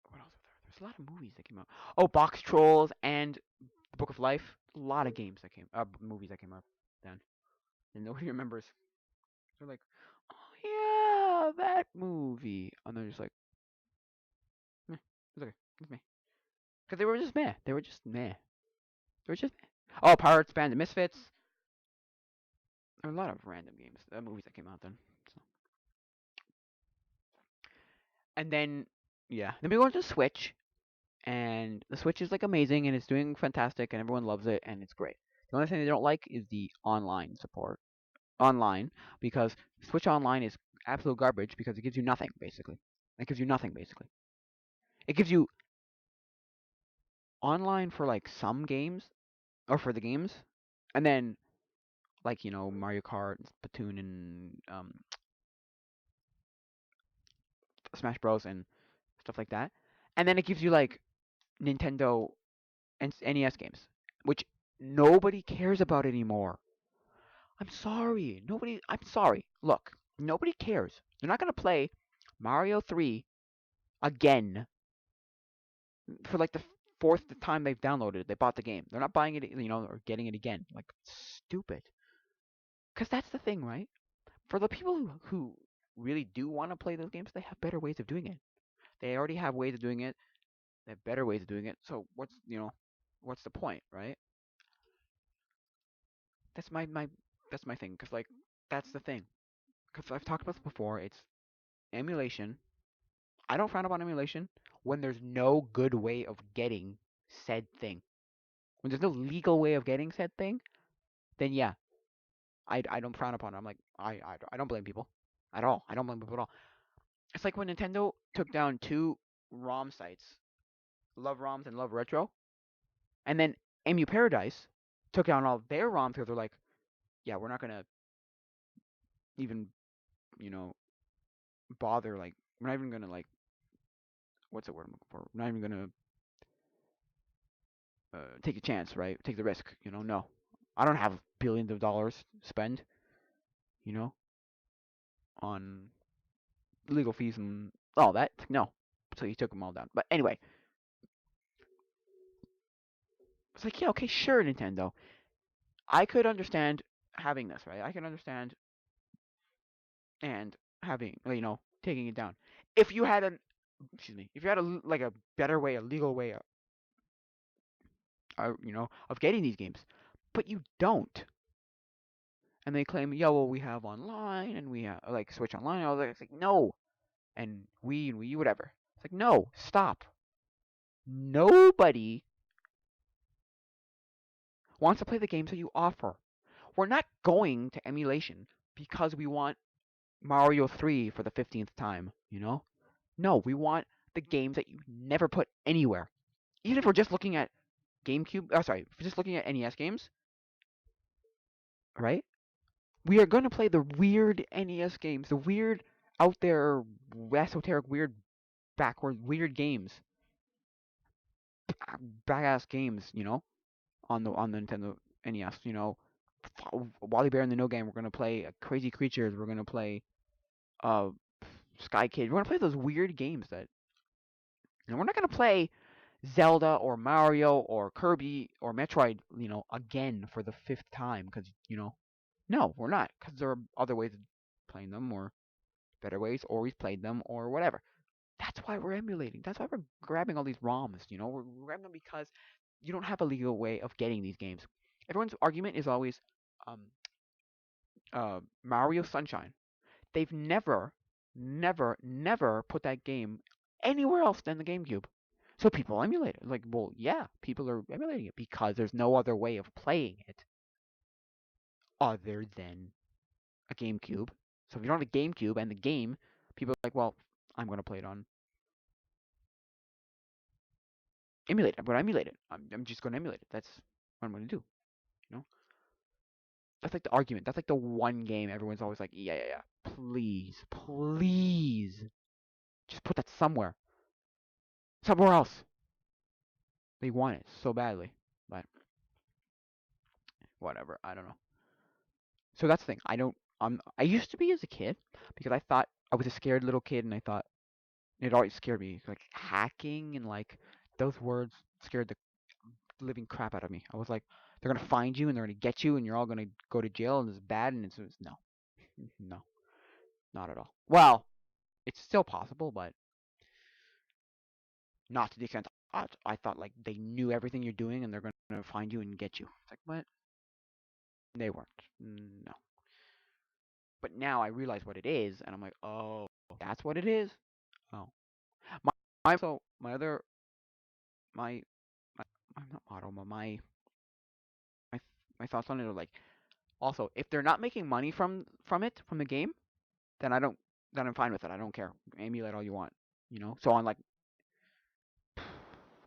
what else was there? There's a lot of movies that came out. Oh, Box Trolls and The Book of Life. A lot of games that came movies that came out then. And nobody remembers. They're like, oh yeah, that movie. And they're just like, meh, it's okay, it's me. Because they were just meh. They were just meh. They were just meh. Oh, Pirates, Band of Misfits. There were a lot of random games, movies that came out then. So. And then, yeah, then we go into Switch, and the Switch is like amazing, and it's doing fantastic, and everyone loves it, and it's great. The only thing they don't like is the online support. Online, because Switch Online is absolute garbage because it gives you nothing, basically. It gives you nothing, basically. It gives you online for like some games, or for the games, and then like Mario Kart, and Splatoon, and Smash Bros. And stuff like that, and then it gives you like Nintendo and NES games, which nobody cares about anymore. I'm sorry, nobody. I'm sorry. Look, nobody cares. They're not gonna play Mario 3 again for like the fourth time they've downloaded it. They bought the game. They're not buying it, or getting it again. Like stupid. Because that's the thing, right? For the people who really do want to play those games, they have better ways of doing it. They already have ways of doing it. They have better ways of doing it. So what's the point, right? That's my thing. Cause like that's the thing. Cause I've talked about this before. It's emulation. I don't frown upon emulation when there's no good way of getting said thing. When there's no legal way of getting said thing, then yeah, I don't frown upon it. I'm like, I don't blame people at all. I don't blame people at all. It's like when Nintendo took down two ROM sites, Love ROMs and Love Retro, and then Emu Paradise took down all their ROMs because they're like, yeah, we're not gonna even, you know, bother. Like, we're not even gonna like, what's the word I'm looking for? We're not even gonna take a chance, right? Take the risk. No, I don't have billions of dollars to spend, you know, on legal fees and all that. No, so he took them all down. But anyway, it's like, yeah, okay, sure, Nintendo. I could understand having this, right? I can understand and having, taking it down. If you had an, excuse me, if you had like a better way, a legal way, of getting these games, but you don't. And they claim, yeah, well, we have online and we have like Switch Online and all that. It's like, no, and Wii and Wii U, whatever. It's like, no, stop. Nobody wants to play the games that you offer. We're not going to emulation because we want Mario 3 for the 15th time. No, we want the games that you never put anywhere. Even if we're just looking at GameCube, sorry, if we're just looking at NES games, right? We are going to play the weird NES games, the weird out there esoteric weird backward weird games, badass games, on the Nintendo NES. Wally Bear in the No Game. We're gonna play Crazy Creatures. We're gonna play uh Sky Kid. We're gonna play those weird games that. We're not gonna play Zelda or Mario or Kirby or Metroid, again for the fifth time because no, we're not because there are other ways of playing them or better ways, or we've played them or whatever. That's why we're emulating. That's why we're grabbing all these ROMs. We're grabbing them because you don't have a legal way of getting these games. Everyone's argument is always um, Mario Sunshine. They've never, never, never put that game anywhere else than the GameCube. So people emulate it. Like, well, yeah, people are emulating it because there's no other way of playing it other than a GameCube. So if you don't have a GameCube and the game, people are like, well, I'm going to play it on emulate it. I'm going to emulate it. I'm just going to emulate it. That's what I'm going to do. You know, that's like the argument. That's like the one game everyone's always like, yeah, yeah, yeah. Please, please, just put that somewhere else. They want it so badly, but whatever. I don't know. So that's the thing. I don't. I used to be as a kid because I thought I was a scared little kid, and I thought it always scared me. Like hacking and like those words scared the living crap out of me. I was like, they're gonna find you and they're gonna get you, and you're all gonna go to jail, and it's bad, and it's no, no, not at all. Well, it's still possible, but not to the extent I thought like they knew everything you're doing and they're gonna find you and get you. It's like what? They weren't. No. But now I realize what it is, and I'm like, oh, that's what it is. Oh, my my other my my I'm not motto, but my my thoughts on it are like also if they're not making money from the game, then then I'm fine with it. I don't care. Emulate all you want, So on like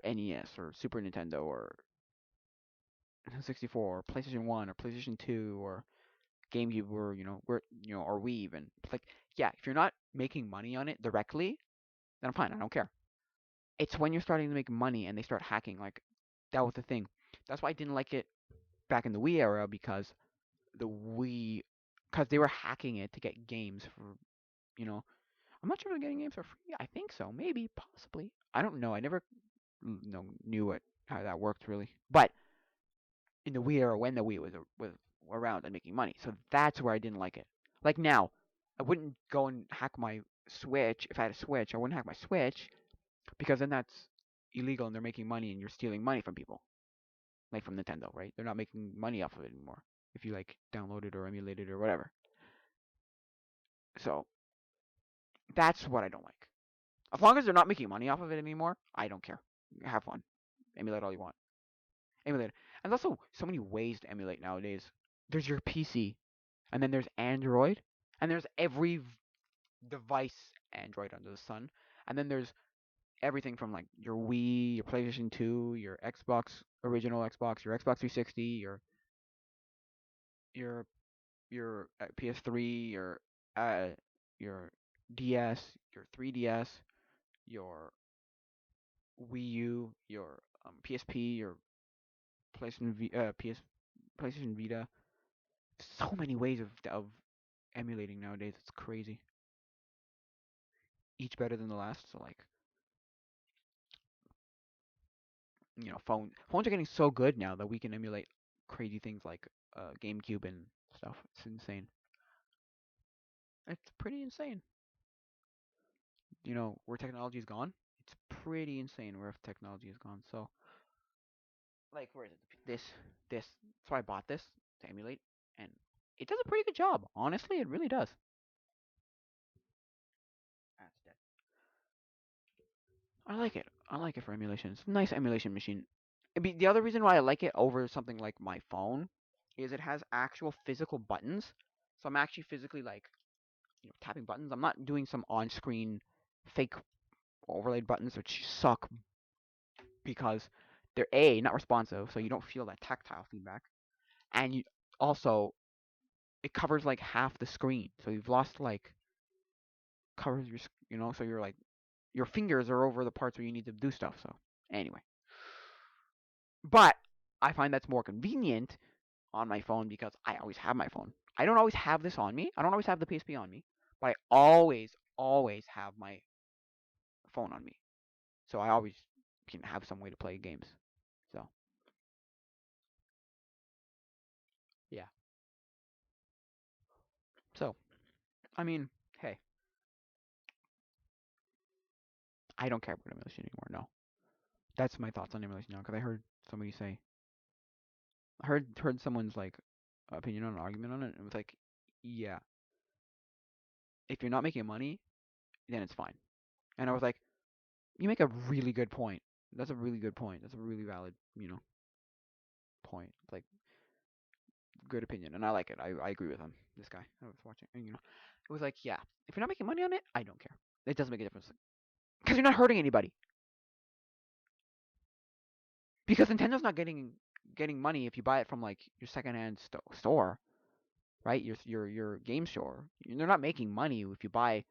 NES or Super Nintendo or 64 or PlayStation 1 or PlayStation 2 or GameCube or or Wii even. It's like yeah, if you're not making money on it directly, then I'm fine. I don't care. It's when you're starting to make money and they start hacking. Like that was the thing. That's why I didn't like it back in the Wii era because the Wii, because they were hacking it to get games for you know. I'm not sure they're getting games for free. I think so, maybe, possibly. I don't know. I never knew how that worked really. But in the Wii era, when the Wii was around and making money, so that's where I didn't like it. Like now, I wouldn't go and hack my Switch if I had a Switch. I wouldn't hack my Switch because then that's illegal and they're making money and you're stealing money from people, like from Nintendo, right? They're not making money off of it anymore if you like download it or emulate it or whatever. So That's what I don't like. As long as they're not making money off of it anymore, I don't care. Have fun. Emulate all you want. Emulate. And there's also so many ways to emulate nowadays. There's your PC, and then there's Android, and there's every device Android under the sun, and then there's everything from like your Wii, your PlayStation 2, your Xbox, original Xbox, your Xbox 360, your PS3, uh your DS, your 3DS, your Wii U, your PSP, your PlayStation Vita. So many ways of emulating nowadays. It's crazy. Each better than the last. So like, phones are getting so good now that we can emulate crazy things like GameCube and stuff. It's insane. It's pretty insane. Where technology's gone. It's pretty insane where technology has gone. So like, where is it? This. So I bought this to emulate, and it does a pretty good job. Honestly, it really does. That's dead. I like it. I like it for emulation. It's a nice emulation machine. The other reason why I like it over something like my phone is it has actual physical buttons. So I'm actually physically like, tapping buttons. I'm not doing some on-screen fake overlaid buttons which suck because they're not responsive, so you don't feel that tactile feedback, and also it covers like half the screen, so you've lost like covers your so you're like your fingers are over the parts where you need to do stuff. So anyway, but I find that's more convenient on my phone because I always have my phone. I don't always have this on me. I don't always have the PSP on me, but I always have my phone on me. So I always can have some way to play games. So yeah. So I mean, hey, I don't care about emulation anymore. No, that's my thoughts on emulation now because I heard somebody say, I heard someone's like opinion on an argument on it, and it was like, yeah, if you're not making money, then it's fine. And I was like, you make a really good point. That's a really good point. That's a really valid, point. Like, good opinion, and I like it. I agree with him. This guy I was watching, and it was like, yeah, if you're not making money on it, I don't care. It doesn't make a difference because you're not hurting anybody. Because Nintendo's not getting money if you buy it from like your secondhand store, right? Your game store. They're not making money if you buy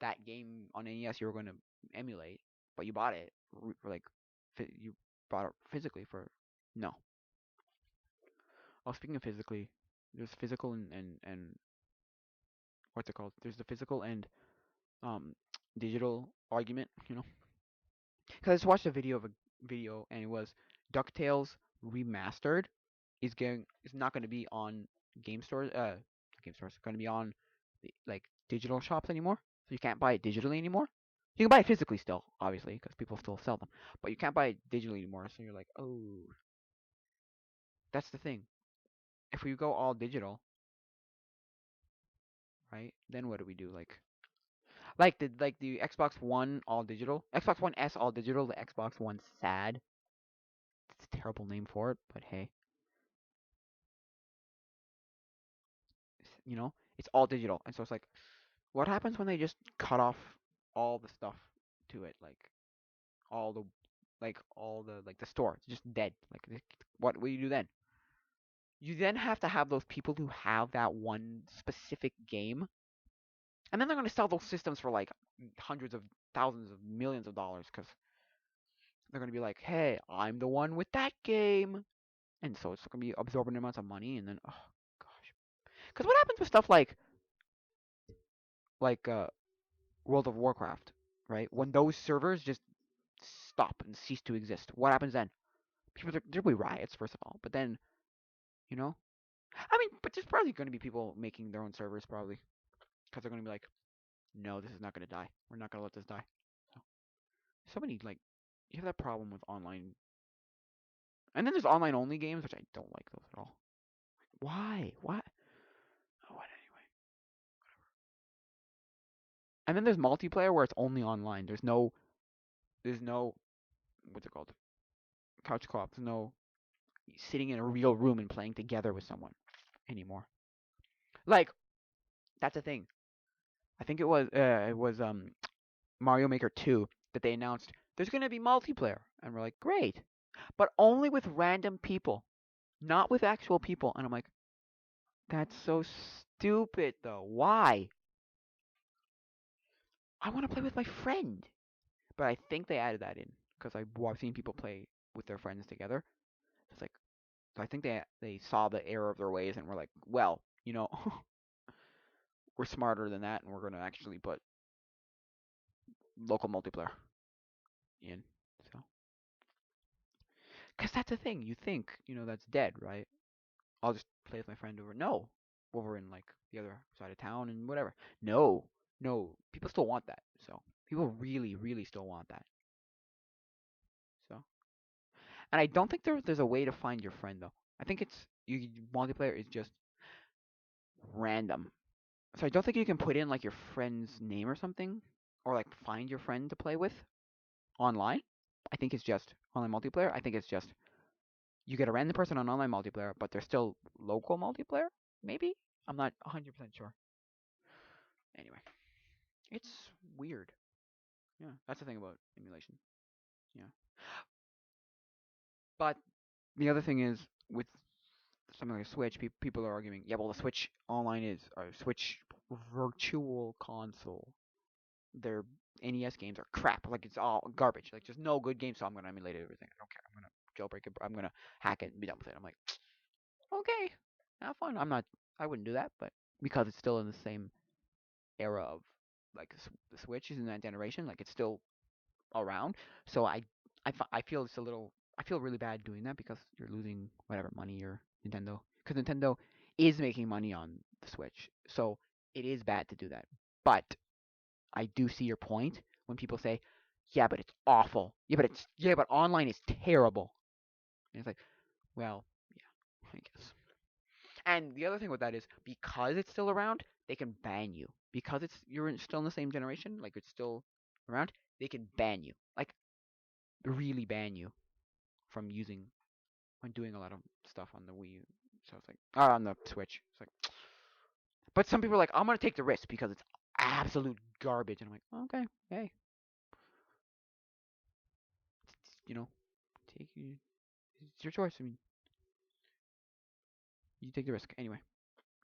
that game on NES you were going to emulate, but you bought it for like you bought it physically for no. Oh, speaking of physically, there's physical and what's it called? There's the physical and um digital argument, Because I just watched a video and it was DuckTales remastered is not going to be on game stores game stores, going to be on like digital shops anymore. So you can't buy it digitally anymore. You can buy it physically still, obviously, because people still sell them, but you can't buy it digitally anymore. So you're like, oh, that's the thing. If we go all digital, right? Then what do we do? Like the Xbox One all digital, Xbox One S all digital, the Xbox One SAD. It's a terrible name for it, but hey, it's all digital, and so it's like, what happens when they just cut off all the stuff to it, all the like the store? It's just dead. Like, what will you do then? You then have to have those people who have that one specific game, and then they're going to sell those systems for like hundreds of thousands of millions of dollars because they're going to be like, hey, I'm the one with that game, and so it's going to be absorbing amounts of money, and then oh gosh, because what happens with stuff like World of Warcraft, right? When those servers just stop and cease to exist, what happens then? There'll be riots first of all, but then you know, I mean, but there's probably going to be people making their own servers probably because they're going to be like, no, this is not going to die. We're not going to let this die. So, so many like you have that problem with online, and then there's online only games which I don't like those at all. Why? What? Oh, what anyway? And then there's multiplayer where it's only online. There's no what's it called? Couch co-op. There's no sitting in a real room and playing together with someone anymore. Like that's the thing. I think it was Mario Maker 2 that they announced there's going to be multiplayer, and we're like, great, but only with random people, not with actual people. And I'm like, that's so stupid, though. Why? I want to play with my friend. But I think they added that in because I've seen people play with their friends together. It's like, so I think they saw the error of their ways and were like, well, we're smarter than that, and we're going to actually put local multiplayer in. So, because that's the thing, you think that's dead, right? I'll just play with my friend over. No, over in like the other side of town and whatever. No, no, people still want that. So people really, really still want that. So, and I don't think there's a way to find your friend though. I think it's multiplayer is just random. So I don't think you can put in like your friend's name or something, or like find your friend to play with online. I think it's just online multiplayer. I think it's just you get a random person on online multiplayer, but they're still local multiplayer. Maybe I'm not 100% sure. Anyway, it's weird. Yeah, that's the thing about emulation. Yeah, but the other thing is with something like Switch, people are arguing, yeah, well, the Switch online is or Switch Virtual Console. Their NES games are crap. Like it's all garbage. Like there's no good games, so I'm gonna emulate everything. I don't care. I'm gonna jailbreak it. I'm gonna hack it and be done with it. I'm like, okay, have fun. I wouldn't do that, but because it's still in the same era of like the Switch is in that generation, like it's still around. So I feel it's a little. I feel really bad doing that because you're losing whatever money or Nintendo, because Nintendo is making money on the Switch. So it is bad to do that. But I do see your point when people say, "Yeah, but it's awful." Yeah, but online is terrible. And it's like, well, yeah, I guess. And the other thing with that is because it's still around, they can ban you. Because still in the same generation, like it's still around, they can ban you. Like really ban you from using when doing a lot of stuff on the Wii U. So it's like on the Switch. It's like but some people are like, I'm gonna take the risk because it's absolute garbage and I'm like, okay, hey, you know, take it's your choice. I mean you take the risk. Anyway.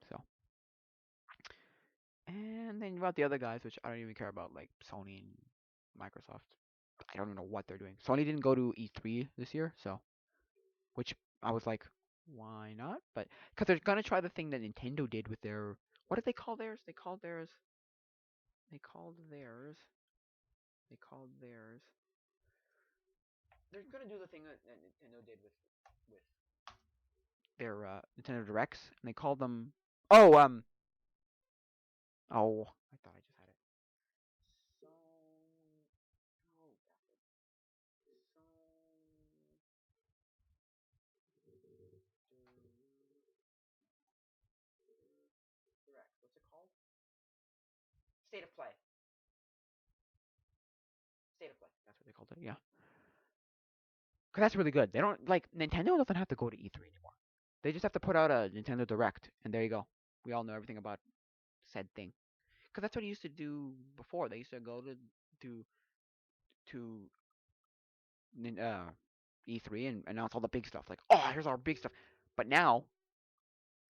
So and then about the other guys, which I don't even care about, like Sony and Microsoft. I don't even know what they're doing. Sony didn't go to E3 this year, so which I was like, why not? But because they're gonna try the thing that Nintendo did with their what did they call theirs? They called theirs. They called theirs. They called theirs. They're gonna do the thing that Nintendo did with their Nintendo Directs, and they called them. Oh oh, I thought I just had it. So oh, Direct. What's it called? State of Play. State of Play. That's what they called it. Yeah, because that's really good. They don't like Nintendo doesn't have to go to E3 anymore. They just have to put out a Nintendo Direct, and there you go. We all know everything about said thing. Because that's what they used to do before. They used to go to to E3 and announce all the big stuff. Like, oh, here's our big stuff. But now,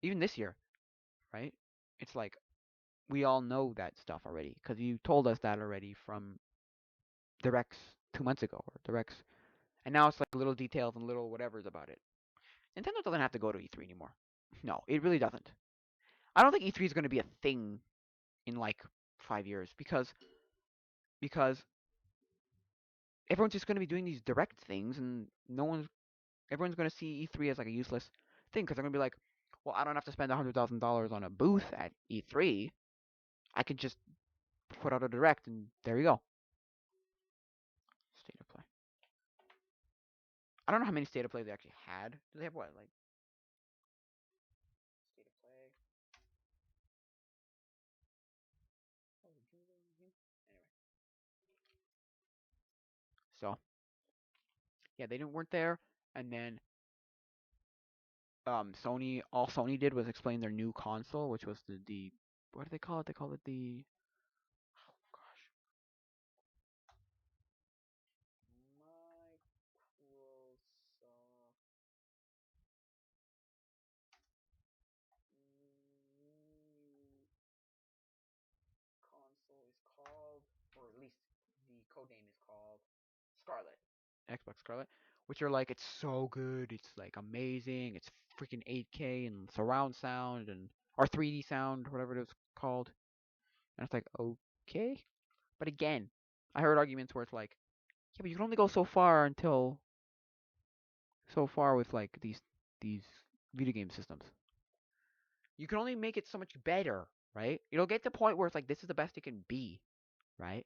even this year, right? It's like we all know that stuff already because you told us that already from Directs 2 months ago or Directs, and now it's like little details and little whatevers about it. Nintendo doesn't have to go to E3 anymore. No, it really doesn't. I don't think E3 is going to be a thing in like 5 years because everyone's just going to be doing these direct things and everyone's going to see E3 as like a useless thing because they're going to be like, well, I don't have to spend $100,000 on a booth at E3. I could just put out a direct and there you go. State of play. I don't know how many state of play they actually had. Do they have what like state of play? So yeah, they didn't weren't there, and then all Sony did was explain their new console, which was the what do they call it? They call it the oh gosh, Microsoft new console is called, or at least the code name is called Scarlet. Xbox Scarlet, which are like it's so good, it's like amazing, it's freaking 8K and surround sound and or 3D sound, whatever it was called. And it's like okay, but again, I heard arguments where it's like, yeah, but you can only go so far with like these video game systems. You can only make it so much better, right? It'll get to the point where it's like this is the best it can be, right?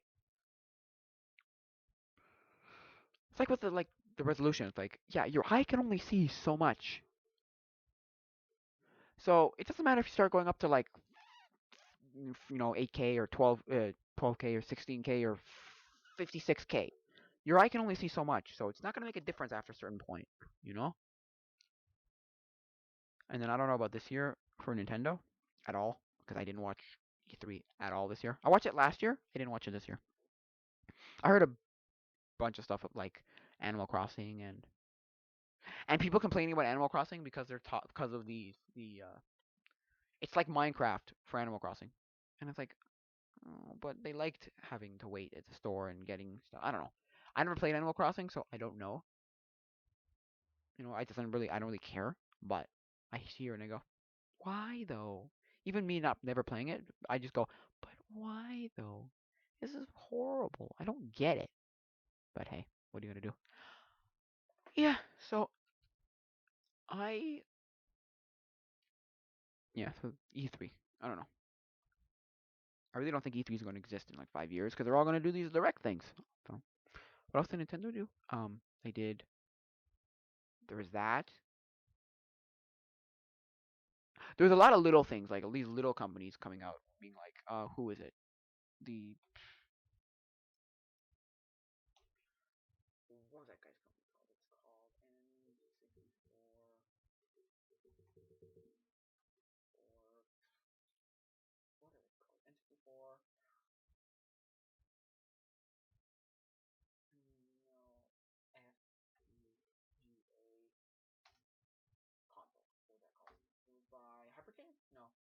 It's like with the resolution. It's like, yeah, your eye can only see so much. So it doesn't matter if you start going up to like 8K or 12K or 16K or 56K. Your eye can only see so much, so it's not gonna make a difference after a certain point, you know. And then I don't know about this year for Nintendo at all because I didn't watch E3 at all this year. I watched it last year. I didn't watch it this year. I heard a bunch of stuff like Animal Crossing and people complaining about Animal Crossing because they're because of the it's like Minecraft for Animal Crossing, and it's like, oh, but they liked having to wait at the store and getting stuff. I don't know. I never played Animal Crossing, so I don't know. I don't really care. But I hear and I go, why though? Even me not never playing it, I just go, but why though? This is horrible. I don't get it. But hey, what are you gonna do? Yeah. So I yeah. So E3. I don't know. I really don't think E3 is going to exist in like 5 years because they're all going to do these direct things. So what else did Nintendo do? They did. There was that. There's a lot of little things like these little companies coming out, being like, who is it? The what was that guy's company called? It's called N64 or what is it called? N64. No, FPGA console. What was that called? It was by Hyperkin? No,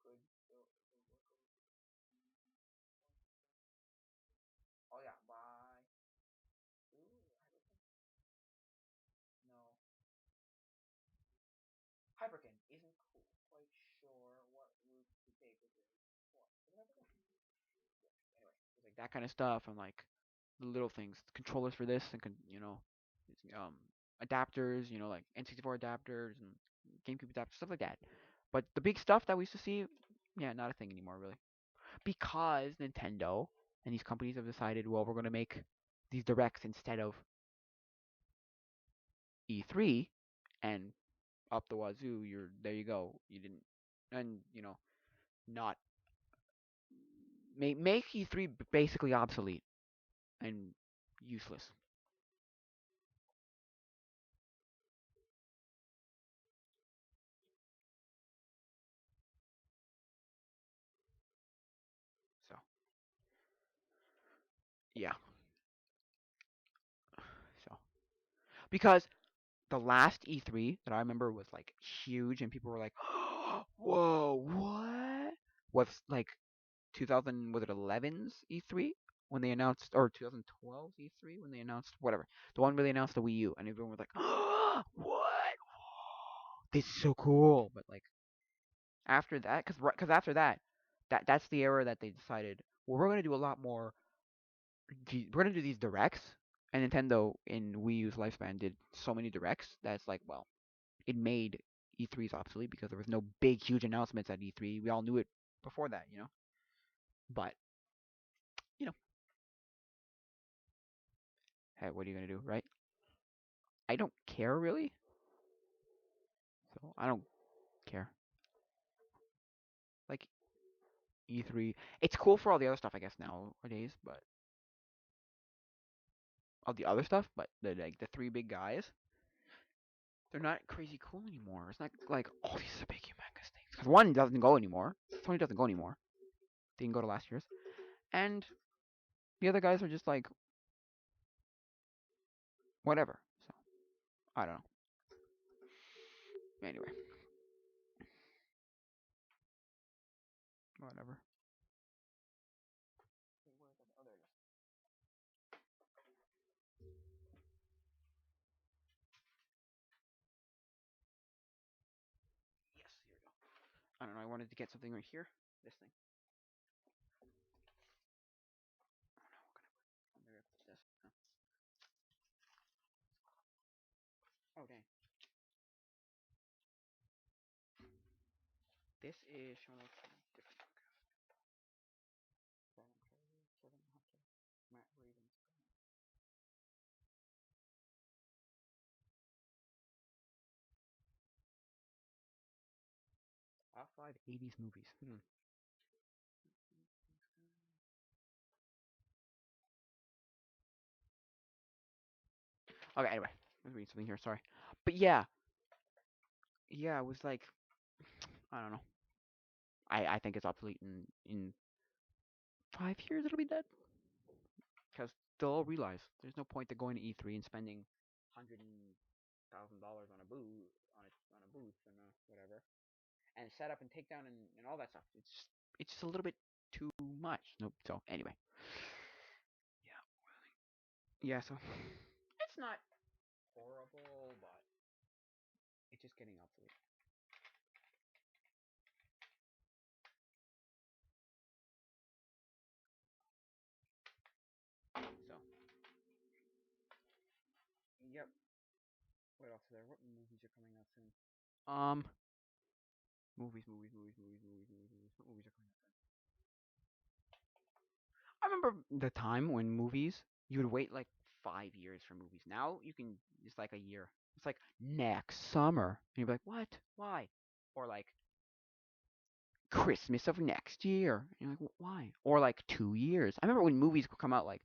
could still work. Oh yeah, by ooh, Hyperkin? No, Hyperkin isn't quite sure what route to take with it. What? Was it Hyperkin? Yeah. Anyway, it's like that kind of stuff and like the little things, controllers for this and adapters, like N64 adapters and GameCube adapters, stuff like that. But the big stuff that we used to see, yeah, not a thing anymore really, because Nintendo and these companies have decided, well, we're gonna make these directs instead of E3, and up the wazoo, you're there. You go. You didn't, and not make E3 basically obsolete and useless. So yeah, so because the last E3 that I remember was like huge, and people were like, "Whoa, what?" Was like 2000 was it 11's E3 when they announced, or 2012's E3 when they announced whatever the one where they announced the Wii U, and everyone was like, "What? This is so cool!" But like after that, because after that, that's the era that they decided, well, we're gonna do a lot more. We're gonna do these directs, and Nintendo in Wii U's lifespan did so many directs that's like, well, it made E3's obsolete because there was no big, huge announcements at E3. We all knew it before that. But you know, hey, what are you gonna do, right? I don't care really, so I don't care. Like E3. It's cool for all the other stuff, I guess nowadays, but all the other stuff, but the three big guys, they're not crazy cool anymore. It's not like oh these are big humongous things because one doesn't go anymore. Sony doesn't go anymore. They didn't go to last year's, and the other guys are just like whatever. So I don't know. Anyway, whatever. Yes, here we go. I don't know. I wanted to get something right here. This thing. Oh, maybe I put this. Oh dang. This is showing up from different Matt Ravens. Top five '80s movies. Okay, anyway, I was reading something here. Sorry, but yeah, it was like I don't know. I think it's obsolete in 5 years. It'll be dead because they'll all realize there's no point to going to E3 and spending $100,000 on a booth and whatever and set up and take down and all that stuff. It's just a little bit too much. Nope. So anyway, yeah, yeah. So it's not horrible, but it's just getting obsolete. So yep. What else is there? What movies are coming out soon? Movies. What movies are coming out? I remember the time when movies you would wait like 5 years for movies. Now you can it's like a year. It's like next summer, and you're like, what? Why? Or like Christmas of next year. And you're like, why? Or like 2 years. I remember when movies would come out like,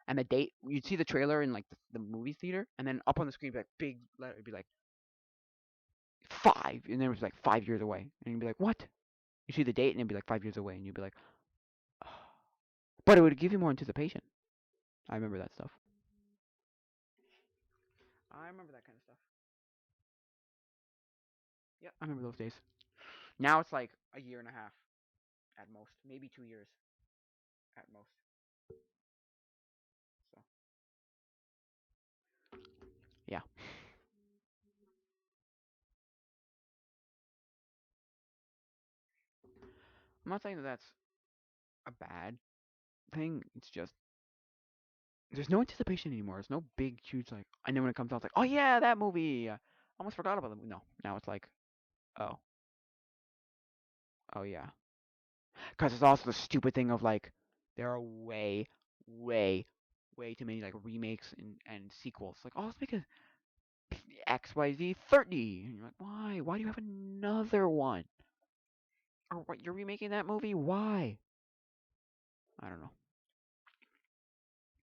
and the date you'd see the trailer in like the movie theater, and then up on the screen be like big letter, it'd be like five, and then it was like 5 years away, and you'd be like, what? You see the date, and it'd be like 5 years away, and you'd be like, oh. But it would give you more anticipation. I remember that stuff. I remember that kind of stuff. Yeah, I remember those days. Now it's like a year and a half at most, maybe 2 years at most. So yeah, I'm not saying that that's a bad thing. It's just there's no anticipation anymore. There's no big, huge like. I know when it comes out, it's like, oh yeah, that movie. I almost forgot about it. No, now it's like, oh, oh yeah. Because it's also the stupid thing of like, there are way, way too many like remakes and sequels. Like, oh, let's make a XYZ 30. And you're like, why? Why do you have another one? Or what? You're remaking that movie? Why? I don't know.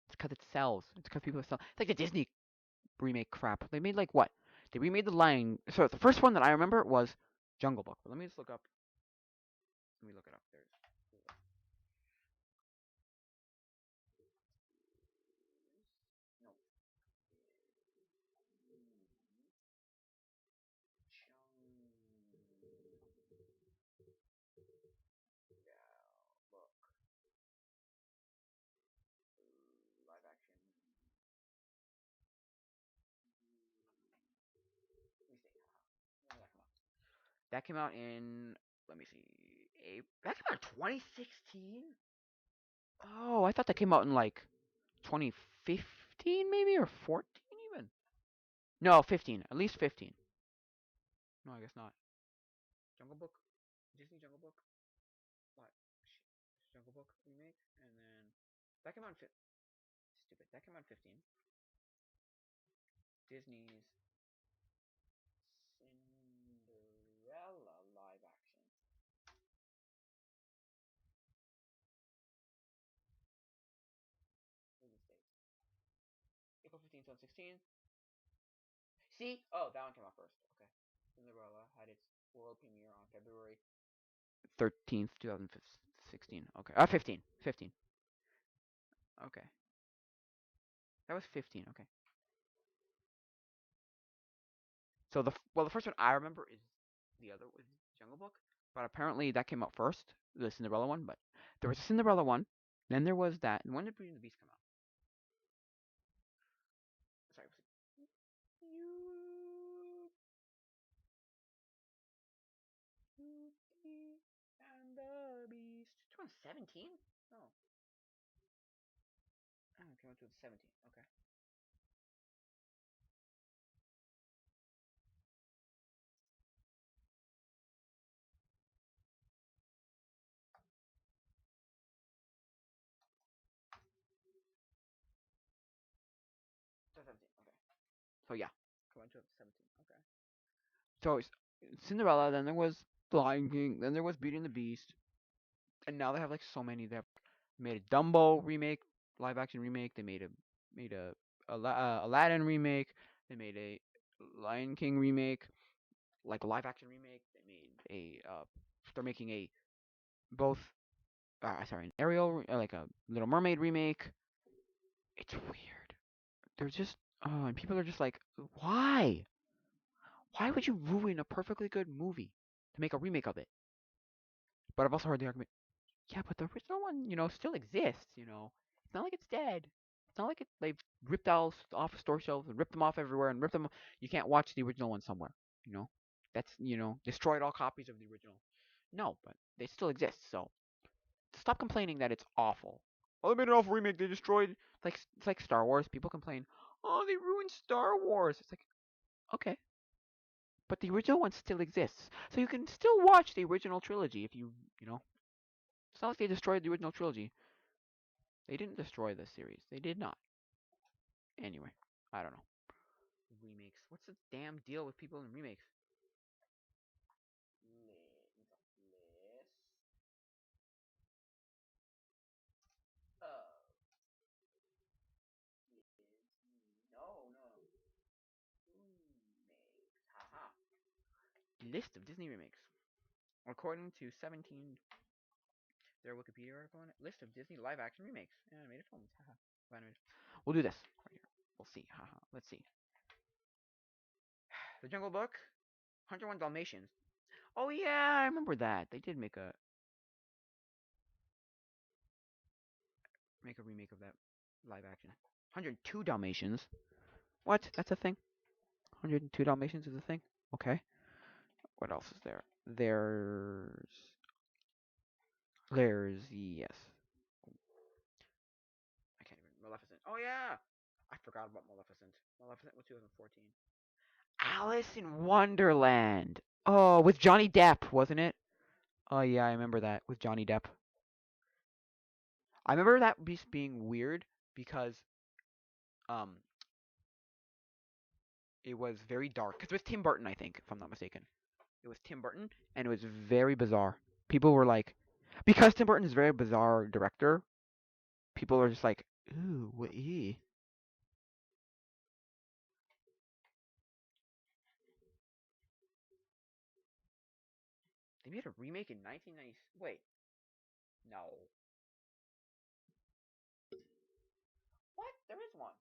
It's because it sells. It's because people sell. It's like the Disney remake crap. They made like what? They remade the Lion. So the first one that I remember was Jungle Book. But let me just look up. Let me look it up. There's no Jungle Book live action. Let me see. When did that come out? That came out in. Let me see. That came out in 2016. Oh, I thought that came out in like 2015 maybe or 14 even. No, 15. At least 15. No, I guess not. Jungle Book, Disney Jungle Book, what? Jungle Book remake, and then that came out in stupid. That came out in 15. Disney's Cinderella live action. 2016. See? Oh, that one came out first. Okay. Cinderella had its world premiere on February 13th, 2016. Okay. 15. 15. Okay. That was 15. Okay. So the first one I remember is the other was Jungle Book, but apparently that came out first, the Cinderella one. But there was a Cinderella one, then there was that. And when did Beauty and the Beast come out? Sorry, was it Beauty and the Beast? 2017? Oh, oh, it came out 2017. Okay. 2017. Okay. So yeah, came out 2017. Okay. So it's Cinderella, then there was The Lion King, then there was Beauty and the Beast, and now they have like so many. They have made a Dumbo remake, live action remake. They made a Aladdin remake. They made a Lion King remake, like a live action remake. They made a they're making a both sorry, an Ariel like a Little Mermaid remake. It's weird. They're just and people are just like, why? Why would you ruin a perfectly good movie to make a remake of it? But I've also heard the argument, yeah, but the original one, still exists. It's not like it's dead. It's not like they've ripped out off store shelves and ripped them off everywhere and ripped them. You can't watch the original one somewhere. You know, that's destroyed all copies of the original. No, but they still exist. So stop complaining that it's awful. Oh, they made an awful remake. They destroyed. It's like Star Wars. People complain, oh, they ruined Star Wars. It's like, okay, but the original one still exists, so you can still watch the original trilogy if you. It's not like they destroyed the original trilogy. They didn't destroy the series. They did not. Anyway, I don't know. Remakes. What's the damn deal with people in remakes? List. Uh, no, no. Remakes. Haha. List of Disney remakes. According to 17, their Wikipedia article on it. List of Disney live action remakes. Animated films. Haha. Animated. We'll do this right here. We'll see. Haha. Let's see. The Jungle Book. 101 Dalmatians. Oh yeah, I remember that. They did make a remake of that live action. 102 Dalmatians. What? That's a thing? 102 Dalmatians is a thing? Okay. What else is there? There's yes. I can't even. Maleficent. Oh yeah. I forgot about Maleficent. Maleficent was 2014. Alice in Wonderland. Oh, with Johnny Depp, wasn't it? Oh yeah, I remember that with Johnny Depp. I remember that being weird because um it was very dark. Cause it was Tim Burton, I think, if I'm not mistaken. It was Tim Burton, and it was very bizarre. People were like, because Tim Burton is a very bizarre director, people are just like, ooh, what e? They made a remake in 1990. Wait, no. What? There is one.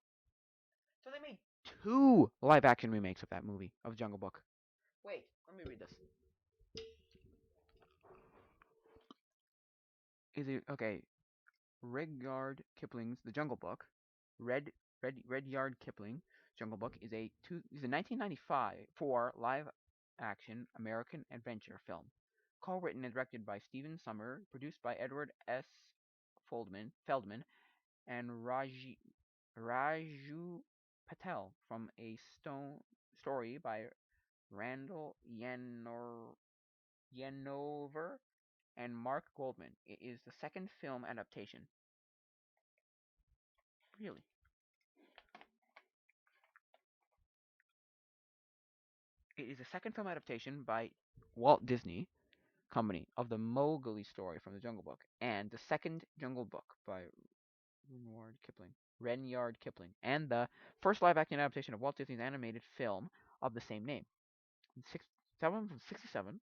So they made two live action remakes of that movie of Jungle Book. Wait, let me read this. Is it okay? Rudyard Kipling's The Jungle Book, Rudyard Kipling Jungle Book is a 1995 live action American adventure film, co-written and directed by Stephen Summer, produced by Edward S. Feldman and Raju Patel, from a story by Randall Yanover and Mark Goldman. It is the second film adaptation. Really? It is the second film adaptation by Walt Disney Company of the Mowgli story from the Jungle Book, and the second Jungle Book by Renyard Kipling, and the first live-action adaptation of Walt Disney's animated film of the same name. That one from '67.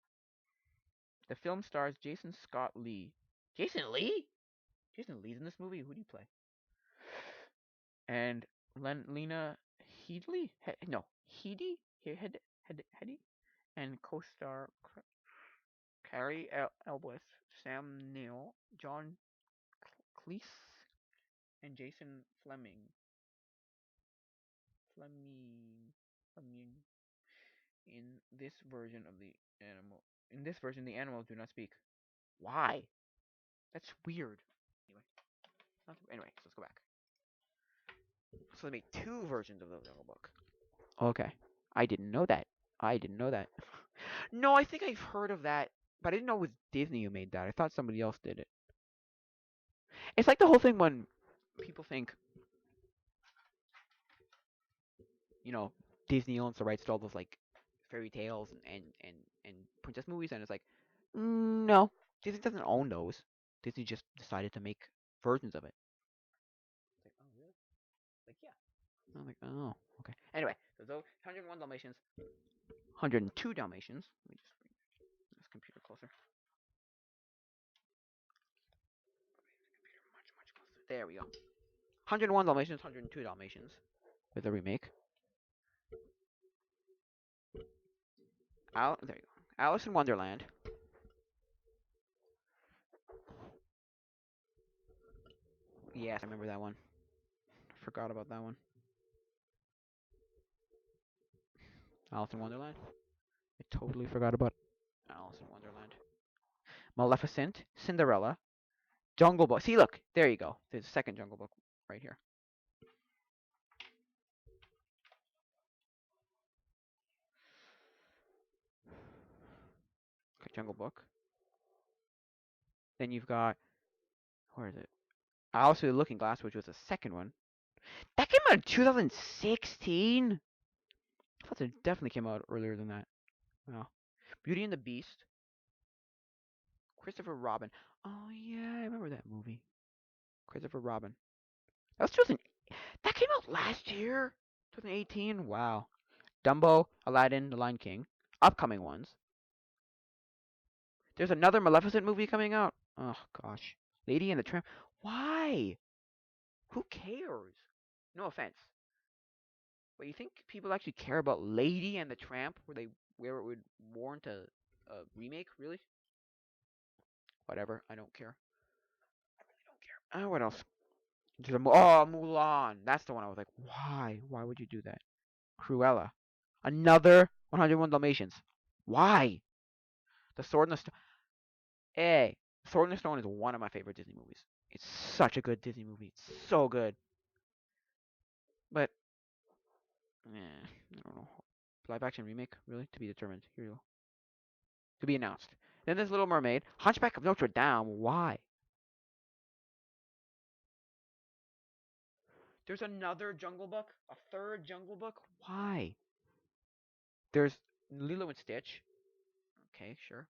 The film stars Jason Scott Lee. Jason Lee? Jason Lee's in this movie. Who do you play? And Lena Headey? No, Headey? Headey? And co-star Carrie Elwes, Sam Neill, John Cleese, and Jason Fleming. Fleming. In this version of the animal, the animals do not speak. Why? That's weird. Anyway, so let's go back. So they made two versions of the Jungle Book. Okay, I didn't know that. No, I think I've heard of that, but I didn't know it was Disney who made that. I thought somebody else did it. It's like the whole thing when people think, you know, Disney owns the rights to all those like fairy tales and princess movies, and it's like, no, Disney doesn't own those. Disney just decided to make versions of it. It's like, oh really? Like yeah. I'm like, oh okay. Anyway, so those 101 Dalmatians, 102 Dalmatians. Let me just bring this computer closer. Much closer. There we go. 101 Dalmatians, 102 Dalmatians with a remake. There you go. Alice in Wonderland. Yes, I remember that one. Forgot about that one. Alice in Wonderland. I totally forgot about Alice in Wonderland. Maleficent, Cinderella, Jungle Book. See, look, there you go. There's a second Jungle Book right here. Okay, Jungle Book. Then you've got, where is it? Alice with the Looking Glass, which was the second one. That came out in 2016. I thought it definitely came out earlier than that. Wow. Beauty and the Beast. Christopher Robin. Oh yeah, I remember that movie. Christopher Robin. That was 2000. That came out last year. 2018. Wow. Dumbo, Aladdin, The Lion King. Upcoming ones. There's another Maleficent movie coming out. Oh gosh. Lady and the Tramp. Why? Who cares? No offense. But you think people actually care about Lady and the Tramp where it would warrant a remake, really? Whatever, I don't care. I really don't care. What else? Mulan. That's the one I was like, why? Why would you do that? Cruella. Another 101 Dalmatians. Why? The Sword and the Stone. Hey, Sword in the Stone is one of my favorite Disney movies. It's such a good Disney movie. It's so good. But, I don't know. Live action remake, really? To be determined. Here you go. To be announced. Then there's Little Mermaid. Hunchback of Notre Dame. Why? There's another Jungle Book. A third Jungle Book. Why? There's Lilo and Stitch. Okay, sure.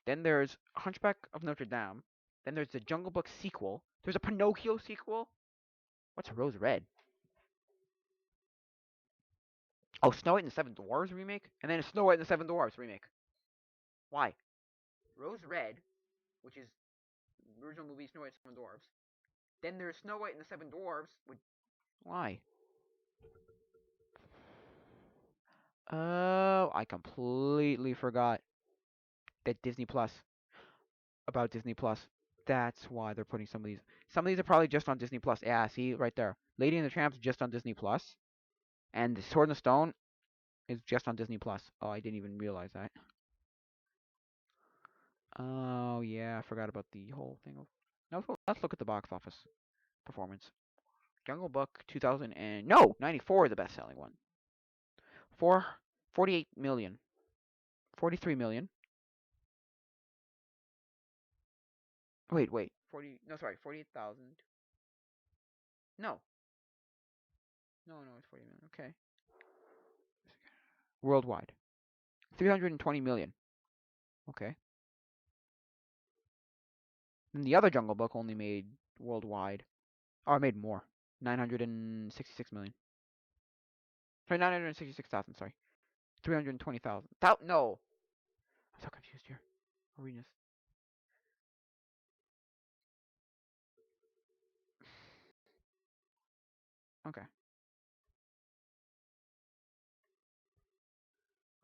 Then there's Hunchback of Notre Dame. Then there's the Jungle Book sequel. There's a Pinocchio sequel. What's Rose Red? Oh, Snow White and the Seven Dwarfs remake? And then Snow White and the Seven Dwarfs remake. Why? Rose Red, which is the original movie Snow White and the Seven Dwarfs. Then there's Snow White and the Seven Dwarfs. Why? Oh, I completely forgot that Disney Plus. About Disney Plus. That's why they're putting some of these. Some of these are probably just on Disney Plus. Yeah, see right there. Lady and the Tramp's just on Disney Plus, and Sword in the Stone is just on Disney Plus. Oh, I didn't even realize that. Oh yeah, I forgot about the whole thing. Let's look at the box office performance. Jungle Book 2000 and no 94 is the best-selling one. 48 million, 43 million. Wait, 40. No, sorry, 48,000. No, no, it's 40 million. Okay. Worldwide, 320 million. Okay. And the other Jungle Book only made worldwide Oh, I made more. 966 million. Sorry, 966,000. Sorry, 320,000. No, I'm so confused here. Arenas. Okay.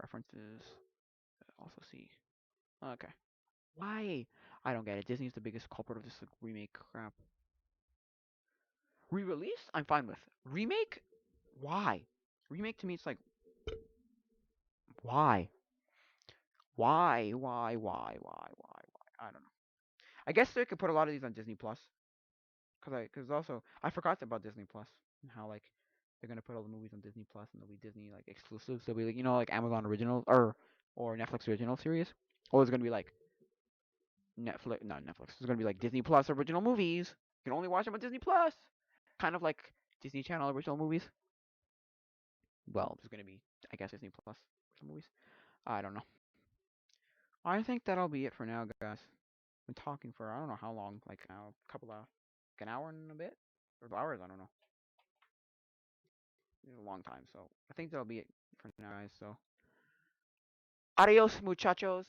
References. Also see. Okay. Why? I don't get it. Disney's the biggest culprit of this like, remake crap. Re-release? I'm fine with. Remake? Why? Remake to me, it's like, why? Why? I don't know. I guess they could put a lot of these on Disney Plus. Cause also, I forgot about Disney Plus and how, like, they're gonna put all the movies on Disney Plus and they'll be Disney, like, exclusives. They'll be, like, like Amazon original, or Netflix original series. Or it's gonna be, like, Netflix, not Netflix. It's gonna be, like, Disney Plus original movies. You can only watch them on Disney Plus. Kind of like Disney Channel original movies. Well, there's gonna be, I guess, Disney Plus original movies. I don't know. I think that'll be it for now, guys. Been talking for I don't know how long, like a couple of, like an hour and a bit, or hours. I don't know. It's a long time, so I think that'll be it for now, guys. So, adios, muchachos.